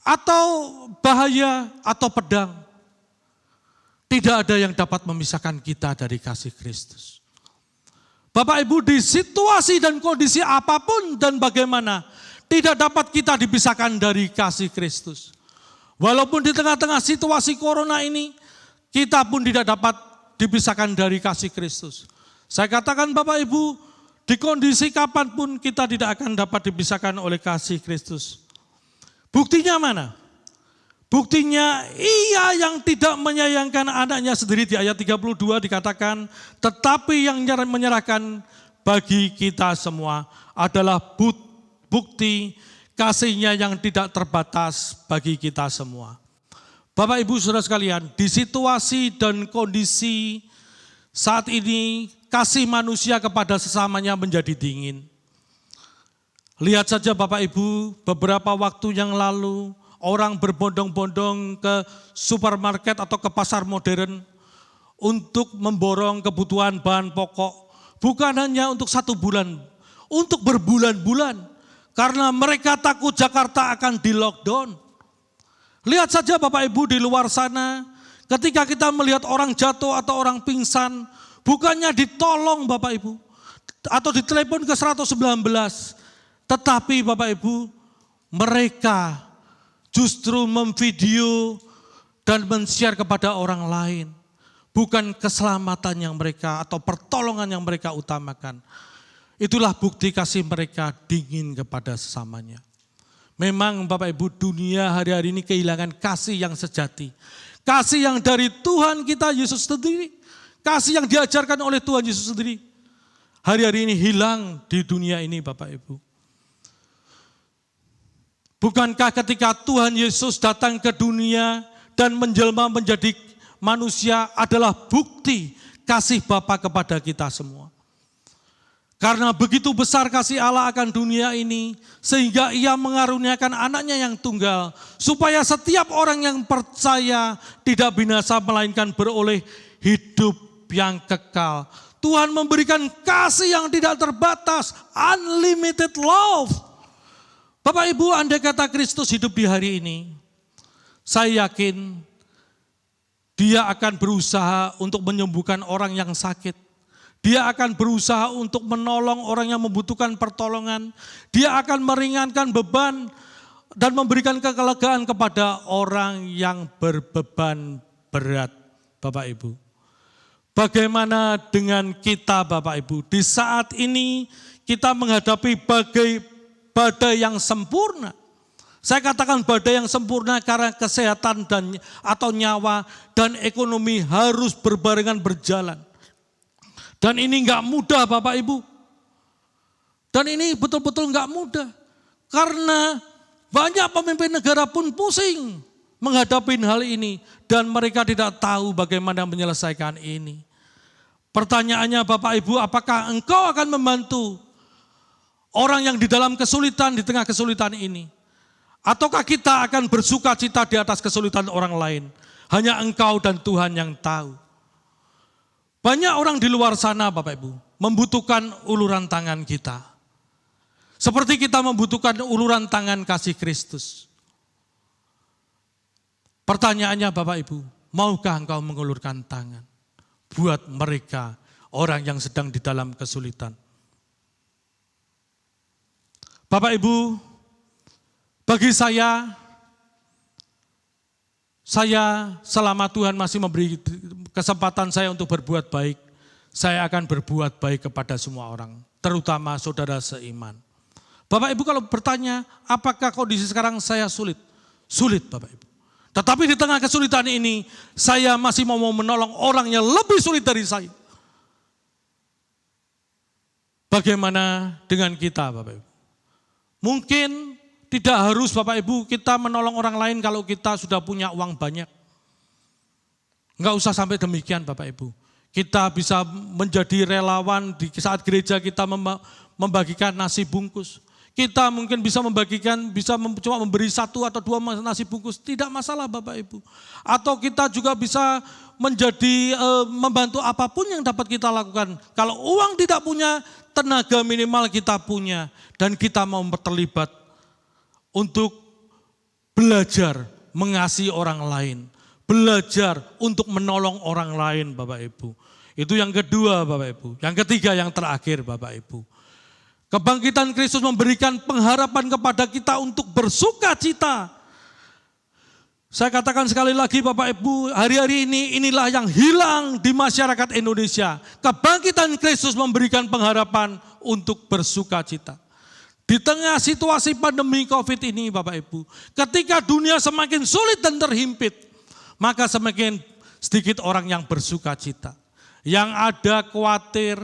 atau bahaya, atau pedang. Tidak ada yang dapat memisahkan kita dari kasih Kristus. Bapak Ibu, di situasi dan kondisi apapun dan bagaimana, tidak dapat kita dipisahkan dari kasih Kristus. Walaupun di tengah-tengah situasi corona ini, kita pun tidak dapat dipisahkan dari kasih Kristus. Saya katakan Bapak Ibu, di kondisi kapanpun kita tidak akan dapat dipisahkan oleh kasih Kristus. Buktinya mana? Buktinya Ia yang tidak menyayangkan anaknya sendiri di ayat 32 dikatakan, tetapi yang menyerahkan bagi kita semua adalah bukti kasih-Nya yang tidak terbatas bagi kita semua. Bapak Ibu Saudara sekalian, di situasi dan kondisi saat ini kasih manusia kepada sesamanya menjadi dingin. Lihat saja Bapak Ibu, beberapa waktu yang lalu orang berbondong-bondong ke supermarket atau ke pasar modern untuk memborong kebutuhan bahan pokok. Bukan hanya untuk 1 bulan, untuk berbulan-bulan. Karena mereka takut Jakarta akan di lockdown. Lihat saja Bapak Ibu di luar sana, ketika kita melihat orang jatuh atau orang pingsan, bukannya ditolong Bapak Ibu, atau ditelepon ke 119, tetapi Bapak Ibu, mereka justru memvideo dan men-share kepada orang lain. Bukan keselamatan yang mereka atau pertolongan yang mereka utamakan. Itulah bukti kasih mereka dingin kepada sesamanya. Memang Bapak Ibu, dunia hari-hari ini kehilangan kasih yang sejati. Kasih yang dari Tuhan kita Yesus sendiri. Kasih yang diajarkan oleh Tuhan Yesus sendiri. Hari-hari ini hilang di dunia ini Bapak Ibu. Bukankah ketika Tuhan Yesus datang ke dunia dan menjelma menjadi manusia adalah bukti kasih Bapa kepada kita semua. Karena begitu besar kasih Allah akan dunia ini, sehingga ia mengaruniakan anaknya yang tunggal, supaya setiap orang yang percaya tidak binasa, melainkan beroleh hidup yang kekal. Tuhan memberikan kasih yang tidak terbatas, unlimited love. Bapak Ibu, andai kata Kristus hidup di hari ini, saya yakin dia akan berusaha untuk menyembuhkan orang yang sakit. Dia akan berusaha untuk menolong orang yang membutuhkan pertolongan. Dia akan meringankan beban dan memberikan kelegaan kepada orang yang berbeban berat. Bapak Ibu, bagaimana dengan kita Bapak Ibu? Di saat ini kita menghadapi badai yang sempurna. Saya katakan badai yang sempurna karena kesehatan atau nyawa dan ekonomi harus berbarengan berjalan. Dan ini enggak mudah Bapak Ibu. Dan ini betul-betul enggak mudah. Karena banyak pemimpin negara pun pusing menghadapi hal ini. Dan mereka tidak tahu bagaimana menyelesaikan ini. Pertanyaannya Bapak Ibu, apakah engkau akan membantu orang yang di dalam kesulitan, di tengah kesulitan ini? Ataukah kita akan bersuka cita di atas kesulitan orang lain? Hanya engkau dan Tuhan yang tahu. Banyak orang di luar sana Bapak Ibu membutuhkan uluran tangan kita. Seperti kita membutuhkan uluran tangan kasih Kristus. Pertanyaannya Bapak Ibu, maukah engkau mengulurkan tangan buat mereka, orang yang sedang di dalam kesulitan? Bapak Ibu, bagi saya selama Tuhan masih memberi kesempatan saya untuk berbuat baik, saya akan berbuat baik kepada semua orang, terutama saudara seiman. Bapak Ibu kalau bertanya, apakah kondisi sekarang saya sulit? Sulit Bapak Ibu. Tetapi di tengah kesulitan ini, saya masih mau menolong orang yang lebih sulit dari saya. Bagaimana dengan kita Bapak Ibu? Mungkin tidak harus Bapak Ibu kita menolong orang lain kalau kita sudah punya uang banyak. Enggak usah sampai demikian Bapak Ibu. Kita bisa menjadi relawan di saat gereja kita membagikan nasi bungkus. Kita mungkin bisa cuma memberi 1 atau 2 nasi bungkus, tidak masalah Bapak Ibu. Atau kita juga bisa menjadi membantu apapun yang dapat kita lakukan. Kalau uang tidak punya, tenaga minimal kita punya. Dan kita mau terlibat untuk belajar mengasihi orang lain. Belajar untuk menolong orang lain Bapak Ibu. Itu yang kedua Bapak Ibu. Yang ketiga, yang terakhir Bapak Ibu. Kebangkitan Kristus memberikan pengharapan kepada kita untuk bersuka cita. Saya katakan sekali lagi Bapak Ibu, hari-hari ini inilah yang hilang di masyarakat Indonesia. Kebangkitan Kristus memberikan pengharapan untuk bersuka cita. Di tengah situasi pandemi COVID ini Bapak Ibu, ketika dunia semakin sulit dan terhimpit, maka semakin sedikit orang yang bersuka cita. Yang ada khawatir,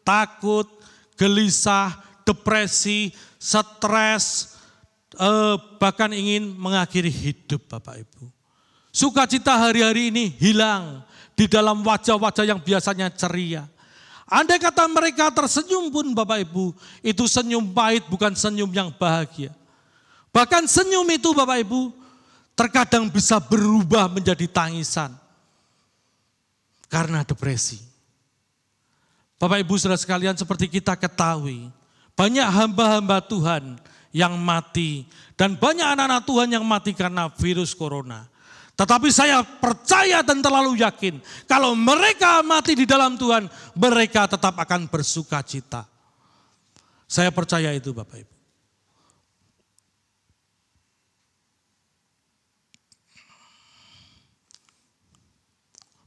takut, gelisah, depresi, stres, bahkan ingin mengakhiri hidup Bapak Ibu. Sukacita hari-hari ini hilang di dalam wajah-wajah yang biasanya ceria. Andai kata mereka tersenyum pun Bapak Ibu, itu senyum pahit bukan senyum yang bahagia. Bahkan senyum itu Bapak Ibu terkadang bisa berubah menjadi tangisan karena depresi. Bapak Ibu saudara sekalian, seperti kita ketahui, banyak hamba-hamba Tuhan yang mati dan banyak anak-anak Tuhan yang mati karena virus corona. Tetapi saya percaya dan terlalu yakin kalau mereka mati di dalam Tuhan, mereka tetap akan bersuka cita. Saya percaya itu Bapak Ibu.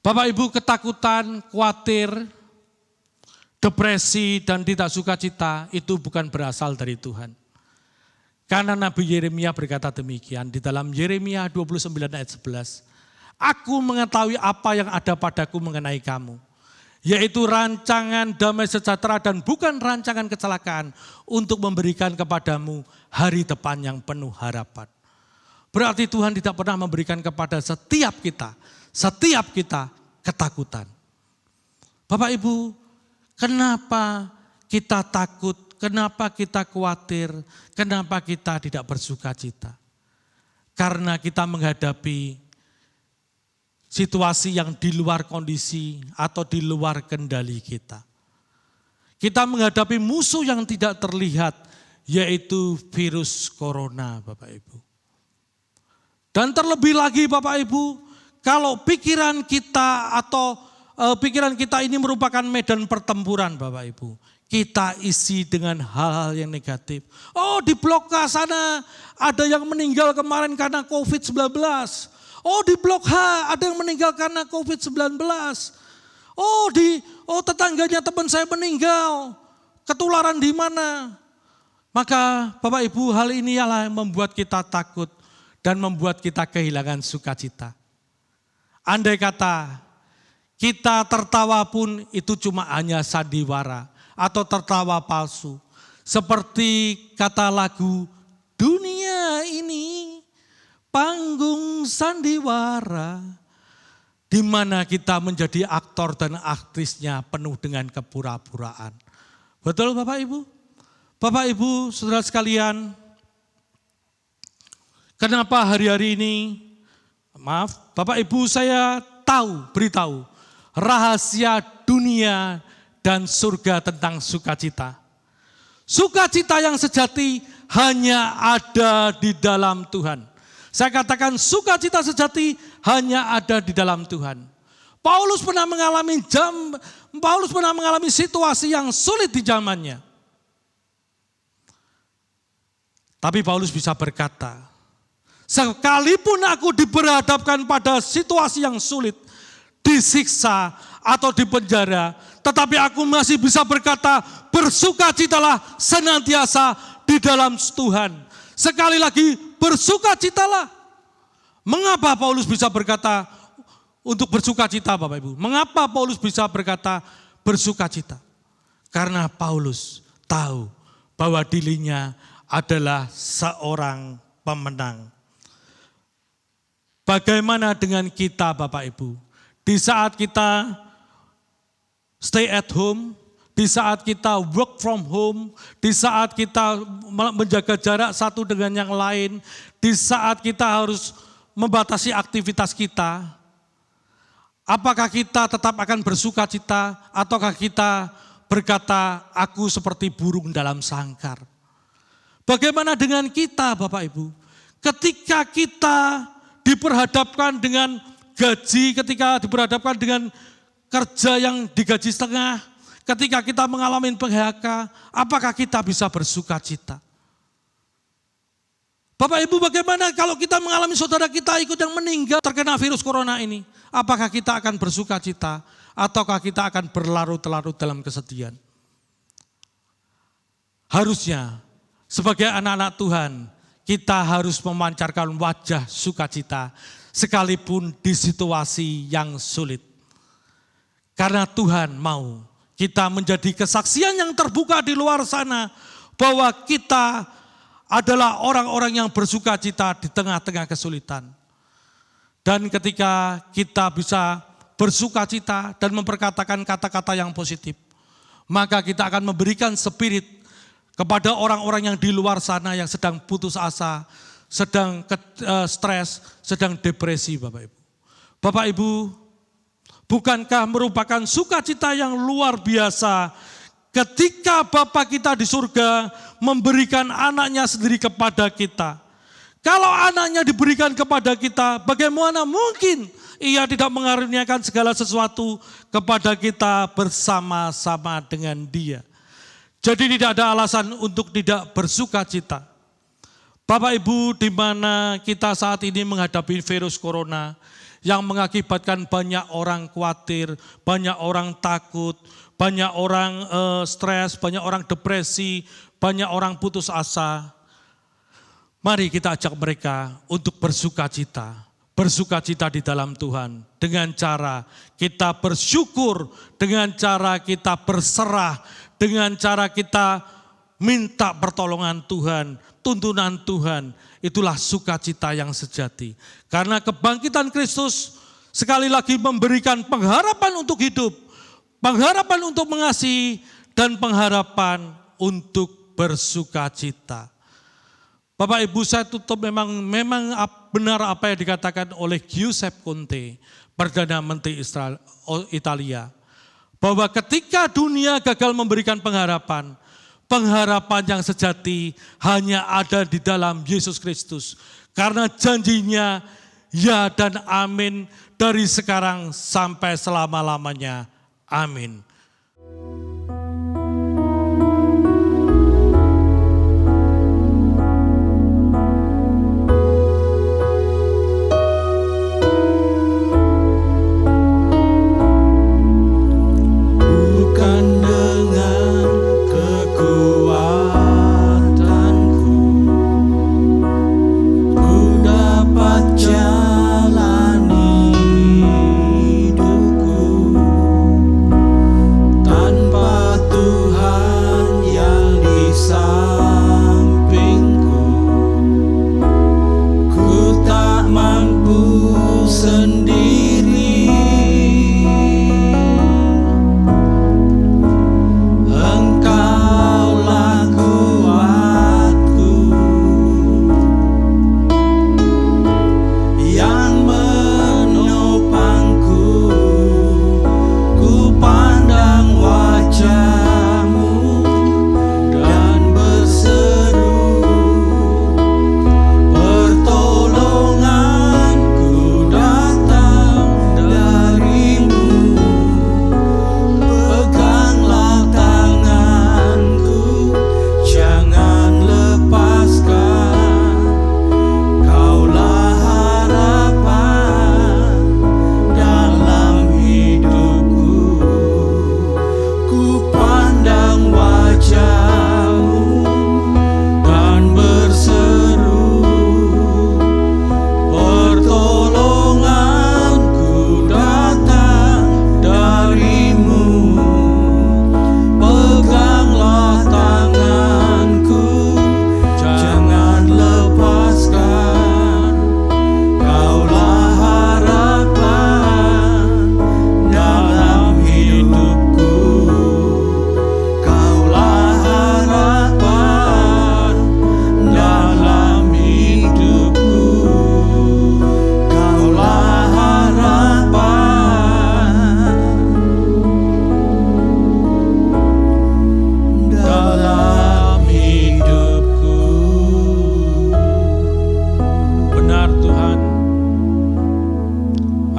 Bapak Ibu, ketakutan, khawatir, depresi dan tidak sukacita itu bukan berasal dari Tuhan. Karena Nabi Yeremia berkata demikian di dalam Yeremia 29 ayat 11. Aku mengetahui apa yang ada padaku mengenai kamu. Yaitu rancangan damai sejahtera dan bukan rancangan kecelakaan untuk memberikan kepadamu hari depan yang penuh harapan. Berarti Tuhan tidak pernah memberikan kepada setiap kita ketakutan. Bapak Ibu, kenapa kita takut, kenapa kita khawatir, kenapa kita tidak bersuka cita? Karena kita menghadapi situasi yang di luar kondisi atau di luar kendali kita. Kita menghadapi musuh yang tidak terlihat, yaitu virus corona, Bapak Ibu. Dan terlebih lagi Bapak Ibu, kalau pikiran kita atau pikiran kita ini merupakan medan pertempuran Bapak Ibu. Kita isi dengan hal-hal yang negatif. Oh, di blok K sana ada yang meninggal kemarin karena COVID-19. Oh, di blok H ada yang meninggal karena COVID-19. Oh, tetangganya teman saya meninggal. Ketularan di mana? Maka Bapak Ibu, hal ini ialah yang membuat kita takut dan membuat kita kehilangan sukacita. Andai kata kita tertawa pun itu cuma hanya sandiwara atau tertawa palsu. Seperti kata lagu, dunia ini panggung sandiwara, di mana kita menjadi aktor dan aktrisnya penuh dengan kepura-puraan. Betul Bapak Ibu? Bapak Ibu, saudara sekalian, kenapa hari-hari ini, Bapak Ibu saya beritahu rahasia dunia dan surga tentang sukacita. Sukacita yang sejati hanya ada di dalam Tuhan. Saya katakan sukacita sejati hanya ada di dalam Tuhan. Paulus pernah mengalami situasi yang sulit di zamannya. Tapi Paulus bisa berkata, sekalipun aku diperhadapkan pada situasi yang sulit, disiksa atau dipenjara, tetapi aku masih bisa berkata, bersukacitalah senantiasa di dalam Tuhan. Sekali lagi, bersukacitalah. Mengapa Paulus bisa berkata untuk bersukacita Bapak Ibu? Mengapa Paulus bisa berkata bersukacita? Karena Paulus tahu bahwa dirinya adalah seorang pemenang. Bagaimana dengan kita Bapak Ibu? Di saat kita stay at home, di saat kita work from home, di saat kita menjaga jarak satu dengan yang lain, di saat kita harus membatasi aktivitas kita, apakah kita tetap akan bersuka cita ataukah kita berkata, aku seperti burung dalam sangkar? Bagaimana dengan kita Bapak Ibu? Ketika kita diperhadapkan dengan gaji, ketika diperhadapkan dengan kerja yang digaji setengah, ketika kita mengalami PHK, apakah kita bisa bersuka cita? Bapak Ibu, bagaimana kalau kita mengalami saudara kita ikut yang meninggal terkena virus corona ini? Apakah kita akan bersuka cita ataukah kita akan berlarut-larut dalam kesedihan? Harusnya sebagai anak-anak Tuhan, kita harus memancarkan wajah sukacita sekalipun di situasi yang sulit. Karena Tuhan mau kita menjadi kesaksian yang terbuka di luar sana bahwa kita adalah orang-orang yang bersukacita di tengah-tengah kesulitan. Dan ketika kita bisa bersukacita dan memperkatakan kata-kata yang positif, maka kita akan memberikan spirit kepada orang-orang yang di luar sana yang sedang putus asa, sedang stres, sedang depresi Bapak Ibu. Bapak Ibu, bukankah merupakan sukacita yang luar biasa ketika Bapa kita di surga memberikan anaknya sendiri kepada kita. Kalau anaknya diberikan kepada kita, bagaimana mungkin ia tidak mengaruniakan segala sesuatu kepada kita bersama-sama dengan dia. Jadi tidak ada alasan untuk tidak bersuka cita. Bapak Ibu, di mana kita saat ini menghadapi virus corona yang mengakibatkan banyak orang khawatir, banyak orang takut, banyak orang stres, banyak orang depresi, banyak orang putus asa. Mari kita ajak mereka untuk bersuka cita. Bersuka cita di dalam Tuhan dengan cara kita bersyukur, dengan cara kita berserah, dengan cara kita minta pertolongan Tuhan, tuntunan Tuhan. Itulah sukacita yang sejati. Karena kebangkitan Kristus sekali lagi memberikan pengharapan untuk hidup. pengharapan untuk mengasihi, dan pengharapan untuk bersukacita. Bapak Ibu, saya tutup memang benar apa yang dikatakan oleh Giuseppe Conte, Perdana Menteri Italia, bahwa ketika dunia gagal memberikan pengharapan, pengharapan yang sejati hanya ada di dalam Yesus Kristus. Karena janjinya ya dan amin dari sekarang sampai selama-lamanya. Amin.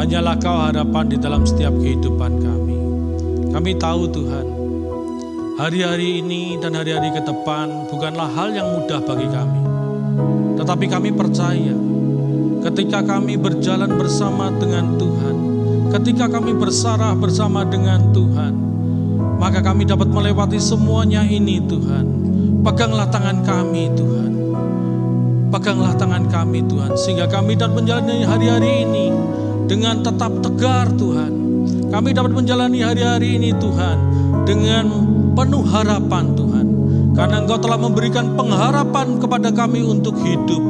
Hanyalah Kau harapan di dalam setiap kehidupan kami. Kami tahu Tuhan, hari-hari ini dan hari-hari ke depan bukanlah hal yang mudah bagi kami. Tetapi kami percaya, ketika kami berjalan bersama dengan Tuhan, ketika kami bersarah bersama dengan Tuhan, maka kami dapat melewati semuanya ini Tuhan. Peganglah tangan kami Tuhan. Peganglah tangan kami Tuhan, sehingga kami dapat menjalani hari-hari ini dengan tetap tegar Tuhan. Kami dapat menjalani hari-hari ini Tuhan dengan penuh harapan Tuhan. Karena Engkau telah memberikan pengharapan kepada kami untuk hidup.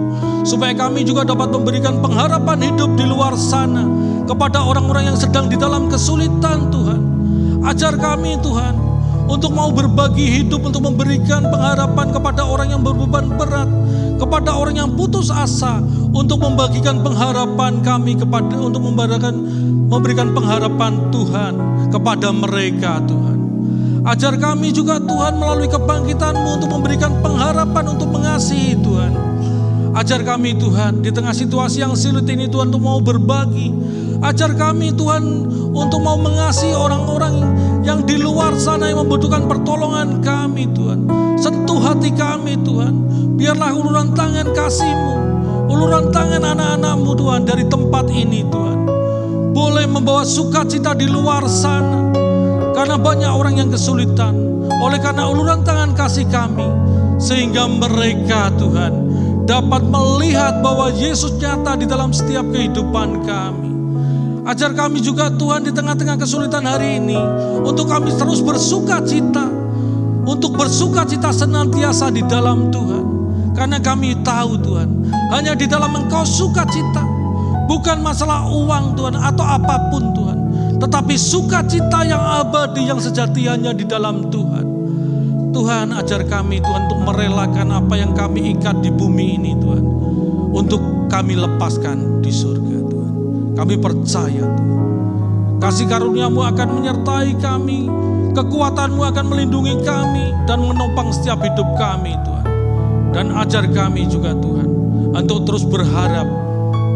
Supaya kami juga dapat memberikan pengharapan hidup di luar sana kepada orang-orang yang sedang di dalam kesulitan Tuhan. Ajar kami Tuhan untuk mau berbagi hidup, untuk memberikan pengharapan kepada orang yang berbeban berat, kepada orang yang putus asa, untuk membagikan pengharapan kami untuk memberikan pengharapan Tuhan kepada mereka Tuhan. Ajar kami juga Tuhan melalui kebangkitan-Mu untuk memberikan pengharapan untuk mengasihi Tuhan. Ajar kami Tuhan di tengah situasi yang sulit ini Tuhan untuk mau berbagi. Ajar kami Tuhan untuk mau mengasihi orang-orang yang di luar sana yang membutuhkan pertolongan kami Tuhan. Sentuh hati kami Tuhan. Biarlah uluran tangan kasih-Mu, uluran tangan anak-anak-Mu Tuhan dari tempat ini Tuhan, boleh membawa sukacita di luar sana. Karena banyak orang yang kesulitan. Oleh karena uluran tangan kasih kami, sehingga mereka Tuhan dapat melihat bahwa Yesus nyata di dalam setiap kehidupan kami. Ajar kami juga Tuhan di tengah-tengah kesulitan hari ini, untuk kami terus bersukacita, untuk bersukacita senantiasa di dalam Tuhan. Karena kami tahu Tuhan, hanya di dalam Engkau sukacita. Bukan masalah uang Tuhan atau apapun Tuhan. tetapi sukacita yang abadi, yang sejati hanya di dalam Tuhan. Tuhan, ajar kami Tuhan untuk merelakan apa yang kami ikat di bumi ini Tuhan, untuk kami lepaskan di surga Tuhan. Kami percaya Tuhan, kasih karunia-Mu akan menyertai kami, kekuatan-Mu akan melindungi kami dan menopang setiap hidup kami Tuhan. Dan ajar kami juga Tuhan untuk terus berharap,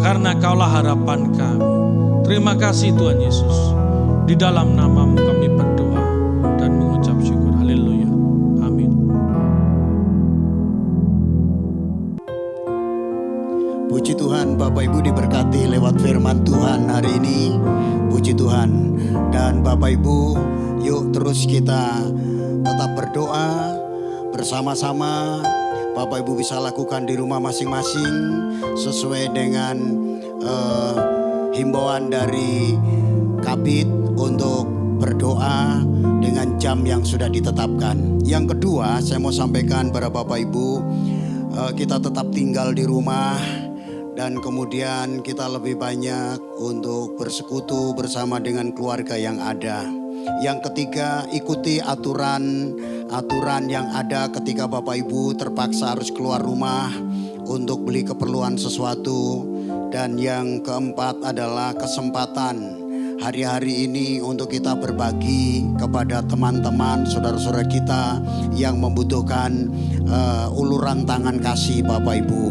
karena Kaulah harapan kami. Terima kasih Tuhan Yesus. Di dalam nama-Mu kami berdoa dan mengucap syukur. Haleluya. Amin. Puji Tuhan, Bapak Ibu diberkati lewat firman Tuhan hari ini. Puji Tuhan. Dan Bapak Ibu, yuk terus kita tetap berdoa bersama-sama. Bapak Ibu bisa lakukan di rumah masing-masing sesuai dengan himbauan dari Kabid untuk berdoa dengan jam yang sudah ditetapkan. Yang kedua, saya mau sampaikan pada Bapak Ibu, kita tetap tinggal di rumah dan kemudian kita lebih banyak untuk bersekutu bersama dengan keluarga yang ada. Yang ketiga, ikuti aturan yang ada ketika Bapak Ibu terpaksa harus keluar rumah untuk beli keperluan sesuatu. Dan yang keempat adalah kesempatan hari-hari ini untuk kita berbagi kepada teman-teman, saudara-saudara kita yang membutuhkan uluran tangan kasih Bapak Ibu.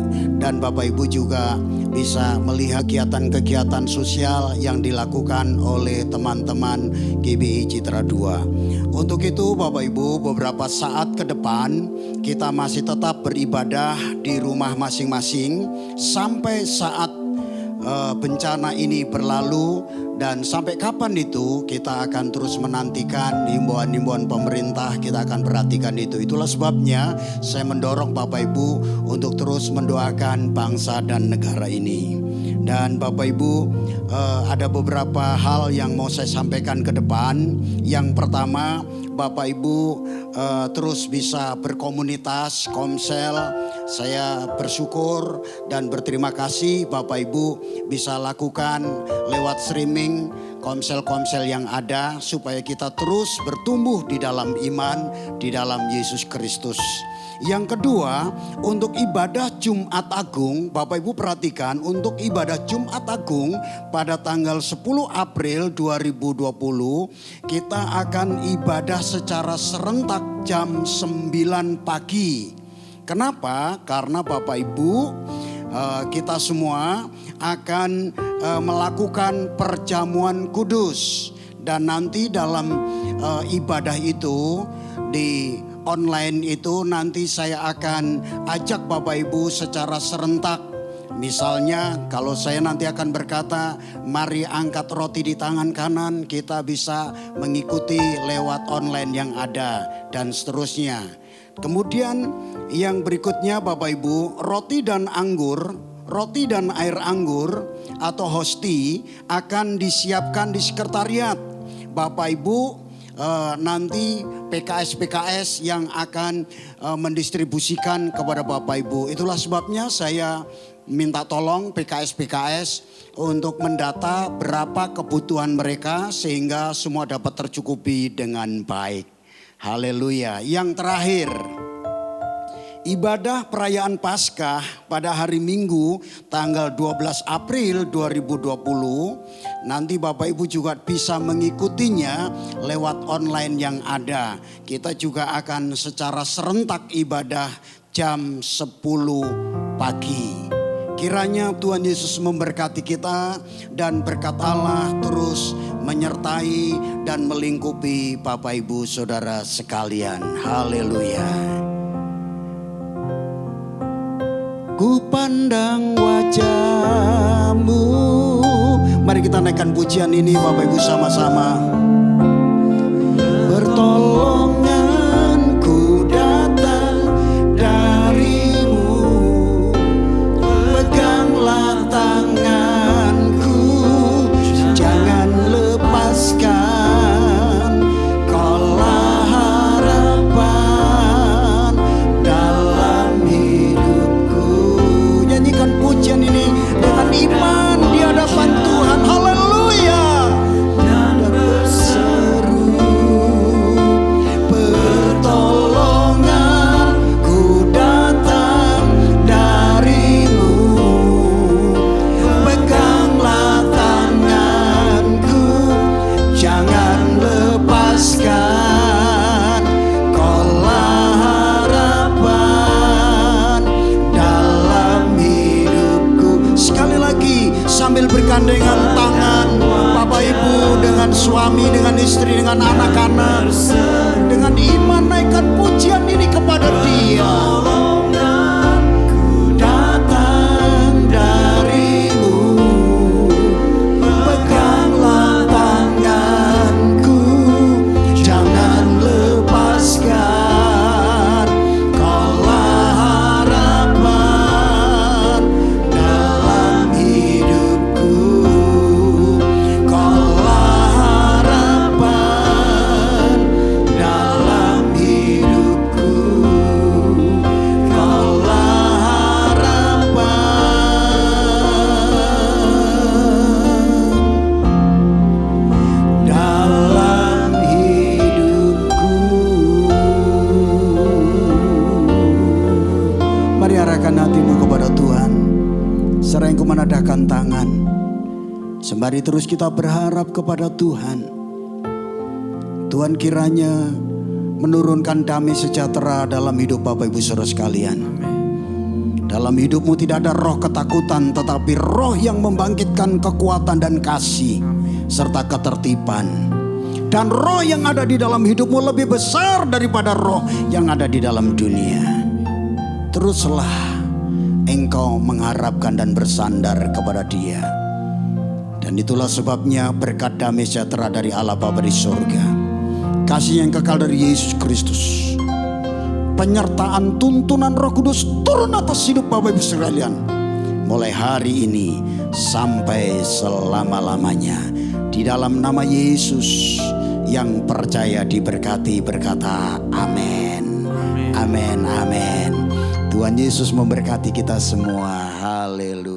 Dan Bapak Ibu juga bisa melihat kegiatan-kegiatan sosial yang dilakukan oleh teman-teman GBI Citra 2. Untuk itu Bapak Ibu, beberapa saat ke depan kita masih tetap beribadah di rumah masing-masing sampai saat bencana ini berlalu. Dan sampai kapan itu kita akan terus menantikan himbauan-himbauan pemerintah, kita akan perhatikan itu. Itulah sebabnya saya mendorong Bapak Ibu untuk terus mendoakan bangsa dan negara ini. Dan Bapak Ibu, ada beberapa hal yang mau saya sampaikan ke depan. Yang pertama, Bapak Ibu terus bisa berkomunitas Komsel. Saya bersyukur dan berterima kasih Bapak Ibu bisa lakukan lewat streaming komsel-komsel yang ada supaya kita terus bertumbuh di dalam iman, di dalam Yesus Kristus. Yang kedua, untuk ibadah Jumat Agung, Bapak Ibu perhatikan, untuk ibadah Jumat Agung pada tanggal 10 April 2020 kita akan ibadah secara serentak jam 9 pagi. Kenapa? Karena Bapak Ibu, kita semua akan melakukan perjamuan kudus. Dan nanti dalam ibadah itu di online itu nanti saya akan ajak Bapak Ibu secara serentak. Misalnya kalau saya nanti akan berkata, mari angkat roti di tangan kanan, kita bisa mengikuti lewat online yang ada dan seterusnya. Kemudian yang berikutnya Bapak Ibu, roti dan air anggur atau hosti akan disiapkan di sekretariat. Bapak Ibu nanti PKS yang akan mendistribusikan kepada Bapak Ibu. Itulah sebabnya saya minta tolong PKS untuk mendata berapa kebutuhan mereka sehingga semua dapat tercukupi dengan baik. Haleluya. Yang terakhir, ibadah perayaan Paskah pada hari Minggu tanggal 12 April 2020. Nanti Bapak Ibu juga bisa mengikutinya lewat online yang ada. Kita juga akan secara serentak ibadah jam 10 pagi. Kiranya Tuhan Yesus memberkati kita dan berkat Allah terus menyertai dan melingkupi Bapak Ibu Saudara sekalian. Haleluya. Ku pandang wajah-Mu. Mari kita naikkan pujian ini Bapak Ibu sama-sama. Pertolonganku datang dari-Mu. Peganglah tanganku, jangan lepaskan. Kaulah harapan dalam hidupku. Nyanyikan pujian ini dengan iman di hadapan Tuhan. Haleluya. dengan tangan Bapak Ibu, dengan suami, dengan istri, dengan anak-anak, dengan iman naikkan pujian ini kepada Dia. Datang darimu, peganglah tanganku, jangan lepaskan. Kaulah harapan dalam hidupku, kaulah harapan dalam hidupku, kaulah harapan dalam hidupku. Mari arahkan hatimu kepada Tuhan. Sering ku menadahkan tangan. Sembari terus kita berharap kepada Tuhan. Tuhan kiranya menurunkan damai sejahtera dalam hidup Bapak Ibu Saudara sekalian. Dalam hidupmu tidak ada roh ketakutan, tetapi roh yang membangkitkan kekuatan dan kasih serta ketertiban. Dan roh yang ada di dalam hidupmu lebih besar daripada roh yang ada di dalam dunia. Teruslah engkau mengharapkan dan bersandar kepada Dia. Dan itulah sebabnya berkat damai sejahtera dari Allah Bapa di surga, kasih yang kekal dari Yesus Kristus, penyertaan tuntunan Roh Kudus turun atas hidup Bapak Ibu sekalian, mulai hari ini sampai selama-lamanya. Di dalam nama Yesus yang percaya diberkati berkata amin. Amin, amin. Tuhan Yesus memberkati kita semua. Haleluya.